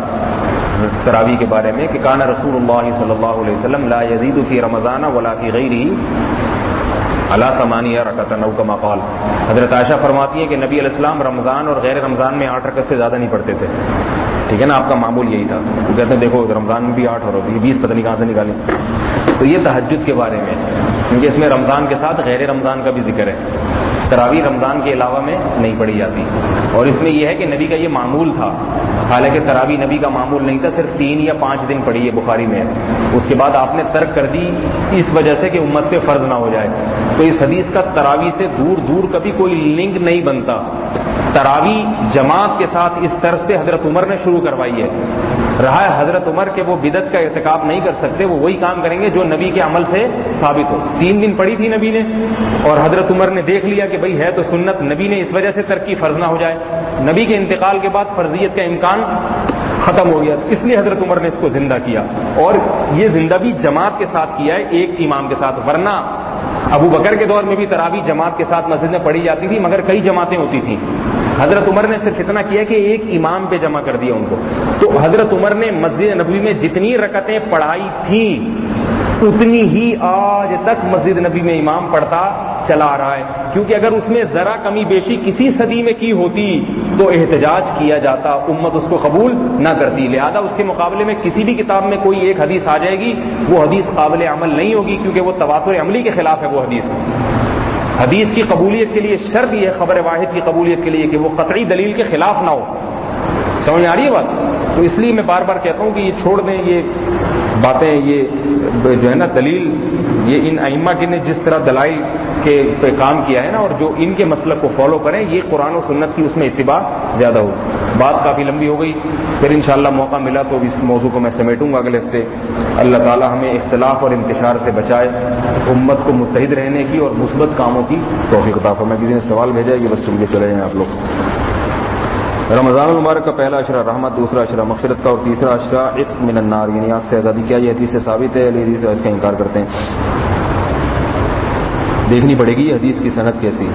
تراویح کے بارے میں کہ کان رسول اللہ صلی اللہ علیہ وسلم لا یزید فی رمضان ولا فی غیرہ علی 8 رکعۃ او کما قال. حضرت عائشہ فرماتی ہیں کہ نبی علیہ السلام رمضان اور غیر رمضان میں 8 رکعت سے زیادہ نہیں پڑھتے تھے. ٹھیک ہے نا, آپ کا معمول یہی تھا. تو کہتے ہیں دیکھو رمضان میں بھی 8 اور ہوتی ہے, 20 پتہ نہیں کہاں سے نکالیں. تو یہ تہجد کے بارے میں, کیونکہ اس میں رمضان کے ساتھ غیر رمضان کا بھی ذکر ہے. تراویح رمضان کے علاوہ میں نہیں پڑھی جاتی. اور اس میں یہ ہے کہ نبی کا یہ معمول تھا, حالانکہ تراویح نبی کا معمول نہیں تھا, صرف 3 یا 5 دن پڑھی ہے, بخاری میں. اس کے بعد آپ نے ترک کر دی اس وجہ سے کہ امت پہ فرض نہ ہو جائے. تو اس حدیث کا تراویح سے دور کبھی کوئی لنک نہیں بنتا. تراویح جماعت کے ساتھ اس طرز پہ حضرت عمر نے شروع کروائی ہے. رہا ہے حضرت عمر کہ وہ بدعت کا ارتکاب نہیں کر سکتے, وہ وہی کام کریں گے جو نبی کے عمل سے ثابت ہو. 3 دن پڑھی تھی نبی نے, اور حضرت عمر نے دیکھ لیا کہ بھئی ہے تو سنت, نبی نے اس وجہ سے ترک فرض نہ ہو جائے. نبی کے انتقال کے بعد فرضیت کا امکان ختم ہو گیا, اس لیے حضرت عمر نے اس کو زندہ کیا. اور یہ زندہ بھی جماعت کے ساتھ کیا ہے, ایک امام کے ساتھ. ورنہ ابو بکر کے دور میں بھی تراویح جماعت کے ساتھ مسجد میں پڑھی جاتی تھی، مگر کئی جماعتیں ہوتی تھیں. حضرت عمر نے صرف اتنا کیا کہ ایک امام پہ جمع کر دیا ان کو. تو حضرت عمر نے مسجد نبوی میں جتنی رکعتیں پڑھائی تھیں اتنی ہی آج تک مسجد نبی میں امام پڑھتا چلا آ رہا ہے، کیونکہ اگر اس میں ذرا کمی بیشی کسی صدی میں کی ہوتی تو احتجاج کیا جاتا، امت اس کو قبول نہ کرتی. لہذا اس کے مقابلے میں کسی بھی کتاب میں کوئی ایک حدیث آ جائے گی، وہ حدیث قابل عمل نہیں ہوگی، کیونکہ وہ تواتر عملی کے خلاف ہے. وہ حدیث کی قبولیت کے لیے شرط یہ ہے خبر واحد کی قبولیت کے لیے کہ وہ قطعی دلیل کے خلاف نہ ہو. سمجھ میں آ رہی ہے بات؟ تو اس لیے میں بار بار کہتا ہوں کہ یہ چھوڑ دیں یہ باتیں، یہ جو ہے نا دلیل، یہ ان ائمہ کے نے جس طرح دلائل کے پہ کام کیا ہے نا، اور جو ان کے مسلک کو فالو کریں، یہ قرآن و سنت کی اس میں اتباع زیادہ ہو. بات کافی لمبی ہو گئی، پھر انشاءاللہ موقع ملا تو اس موضوع کو میں سمیٹوں گا اگلے ہفتے. اللہ تعالی ہمیں اختلاف اور انتشار سے بچائے، امت کو متحد رہنے کی اور مثبت کاموں کی توفیق عطا فرمائے. کسی نے سوال بھیجا ہے کہ بس سن کے چلے جائیں آپ لوگ. رمضان المبارک کا پہلا عشرہ رحمت، دوسرا عشرہ مغفرت کا، اور تیسرا عشرہ عتق من النار یعنی آگ سے آزادی. کیا یہ حدیث سے ثابت ہے؟ علی حدیث اس کا انکار کرتے ہیں. دیکھنی پڑے گی یہ حدیث کی سند کیسی.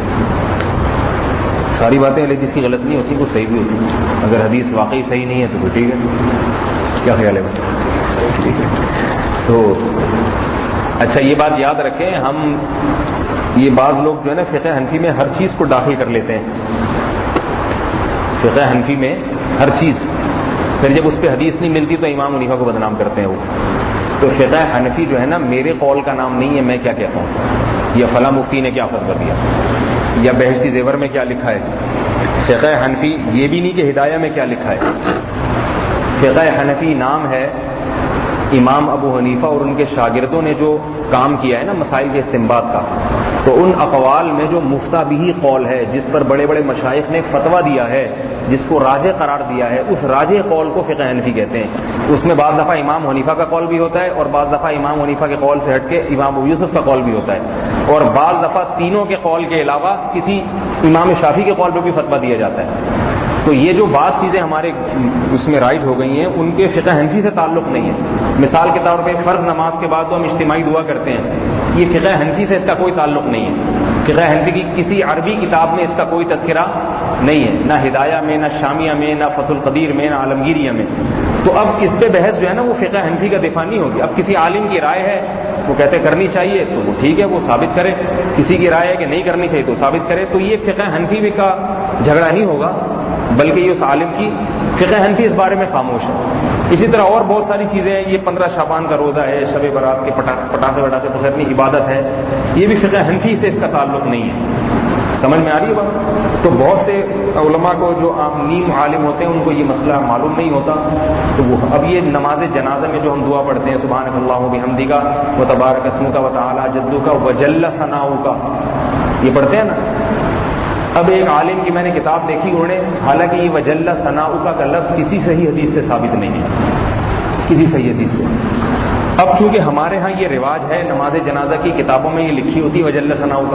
ساری باتیں علی حدیث کی غلط نہیں ہوتی، وہ صحیح بھی ہوتی. اگر حدیث واقعی صحیح نہیں ہے تو پھر ٹھیک ہے. کیا خیال ہے؟ ٹھیک ہے. تو اچھا یہ بات یاد رکھیں، ہم یہ بعض لوگ جو ہے نا فقہ حنفی میں ہر چیز کو داخل کر لیتے ہیں. فقہ حنفی میں ہر چیز، پھر جب اس پہ حدیث نہیں ملتی تو امام حنیفہ کو بدنام کرتے ہیں وہ. تو فقہ حنفی جو ہے نا میرے قول کا نام نہیں ہے، میں کیا کہتا ہوں، یا فلاں مفتی نے کیا فتویٰ دیا، یا بہشتی زیور میں کیا لکھا ہے. فقہ حنفی یہ بھی نہیں کہ ہدایہ میں کیا لکھا ہے. فقہ حنفی نام ہے امام ابو حنیفہ اور ان کے شاگردوں نے جو کام کیا ہے نا مسائل کے استنباط کا، تو ان اقوال میں جو مفتہ بھی قول ہے، جس پر بڑے بڑے مشائخ نے فتویٰ دیا ہے، جس کو راجح قرار دیا ہے، اس راجح قول کو فقہ حنفی کہتے ہیں. اس میں بعض دفعہ امام حنیفہ کا قول بھی ہوتا ہے، اور بعض دفعہ امام حنیفہ کے قول سے ہٹ کے امام ابو یوسف کا قول بھی ہوتا ہے، اور بعض دفعہ تینوں کے قول کے علاوہ کسی امام شافعی کے قول پہ بھی فتویٰ دیا جاتا ہے. تو یہ جو بعض چیزیں ہمارے اس میں رائج ہو گئی ہیں ان کے فقہ حنفی سے تعلق نہیں ہے. مثال کے طور پہ فرض نماز کے بعد تو ہم اجتماعی دعا کرتے ہیں، یہ فقہ حنفی سے اس کا کوئی تعلق نہیں ہے. فقہ حنفی کی کسی عربی کتاب میں اس کا کوئی تذکرہ نہیں ہے، نہ ہدایہ میں، نہ شامیہ میں، نہ فتح القدیر میں، نہ عالمگیریہ میں. تو اب اس پہ بحث جو ہے نا وہ فقہ حنفی کا دفاع نہیں ہوگی. اب کسی عالم کی رائے ہے، وہ کہتے کرنی چاہیے تو وہ ٹھیک ہے، وہ ثابت کرے. کسی کی رائے ہے کہ نہیں کرنی چاہیے تو ثابت کرے. تو یہ فقہ حنفی کا جھگڑا نہیں ہوگا، بلکہ یہ اس عالم کی، فقہ حنفی اس بارے میں خاموش ہے. اسی طرح اور بہت ساری چیزیں ہیں. یہ 15 شعبان کا روزہ ہے، شب برات کے پٹاخے وٹاخے تو خیر نہیں، عبادت ہے، یہ بھی فقہ حنفی سے اس کا تعلق نہیں ہے. سمجھ میں آ رہی ہے بات؟ تو بہت سے علماء کو جو نیم عالم ہوتے ہیں ان کو یہ مسئلہ معلوم نہیں ہوتا. تو وہ اب یہ نماز جنازہ میں جو ہم دعا پڑھتے ہیں سبحانک اللہم و بحمدک و تبارک اسمک و تعالی جدک و جل ثناؤک، یہ پڑھتے ہیں نا. اب ایک عالم کی میں نے کتاب دیکھی، انہوں نے حالانکہ یہ وجل ثناؤک کا لفظ کسی صحیح حدیث سے ثابت نہیں ہے، کسی صحیح حدیث سے. اب چونکہ ہمارے ہاں یہ رواج ہے، نماز جنازہ کی کتابوں میں یہ لکھی ہوتی ہے وجل ثناؤک.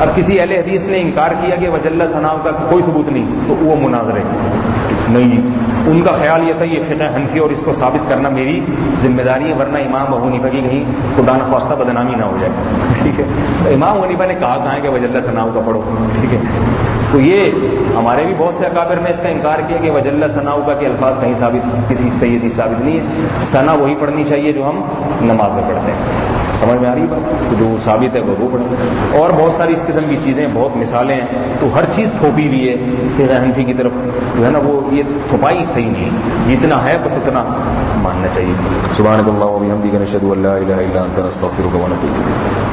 اب کسی اہل حدیث نے انکار کیا کہ وجل ثناؤک کا کوئی ثبوت نہیں، تو وہ مناظرے نہیں. ان کا خیال یہ تھا یہ فقہ حنفی اور اس کو ثابت کرنا میری ذمہ داری ہے، ورنہ امام ابو حنیفہ کی کہیں خدا نخواستہ بدنامی نہ ہو جائے. ٹھیک ہے، تو امام ابو حنیفہ نے کہا ہے کہ وجل ثناؤک پڑھو. ٹھیک ہے، تو یہ ہمارے بھی بہت سے اکابر نے اس کا انکار کیا کہ وجل ثناؤک کے الفاظ کہیں ثابت، کسی صحیح حدیث ثابت نہیں ہے. ثنا وہی پڑھنی چاہیے جو ہم نماز میں پڑھتے ہیں. سمجھ میں آ رہی بات؟ تو جو ثابت ہے وہ پڑھتے ہیں. اور بہت ساری اس قسم کی چیزیں، بہت مثالیں ہیں. تو ہر چیز تھوپی ہوئی ہے فقہ حنفی کی طرف جو ہے نا، وہ یہ تھوپائی صحیح نہیں ہے. جتنا ہے بس اتنا ماننا چاہیے. سبحانک اللہم و بحمدک نشہد ان لا الہ الا انت نستغفرک و نتوب الیک.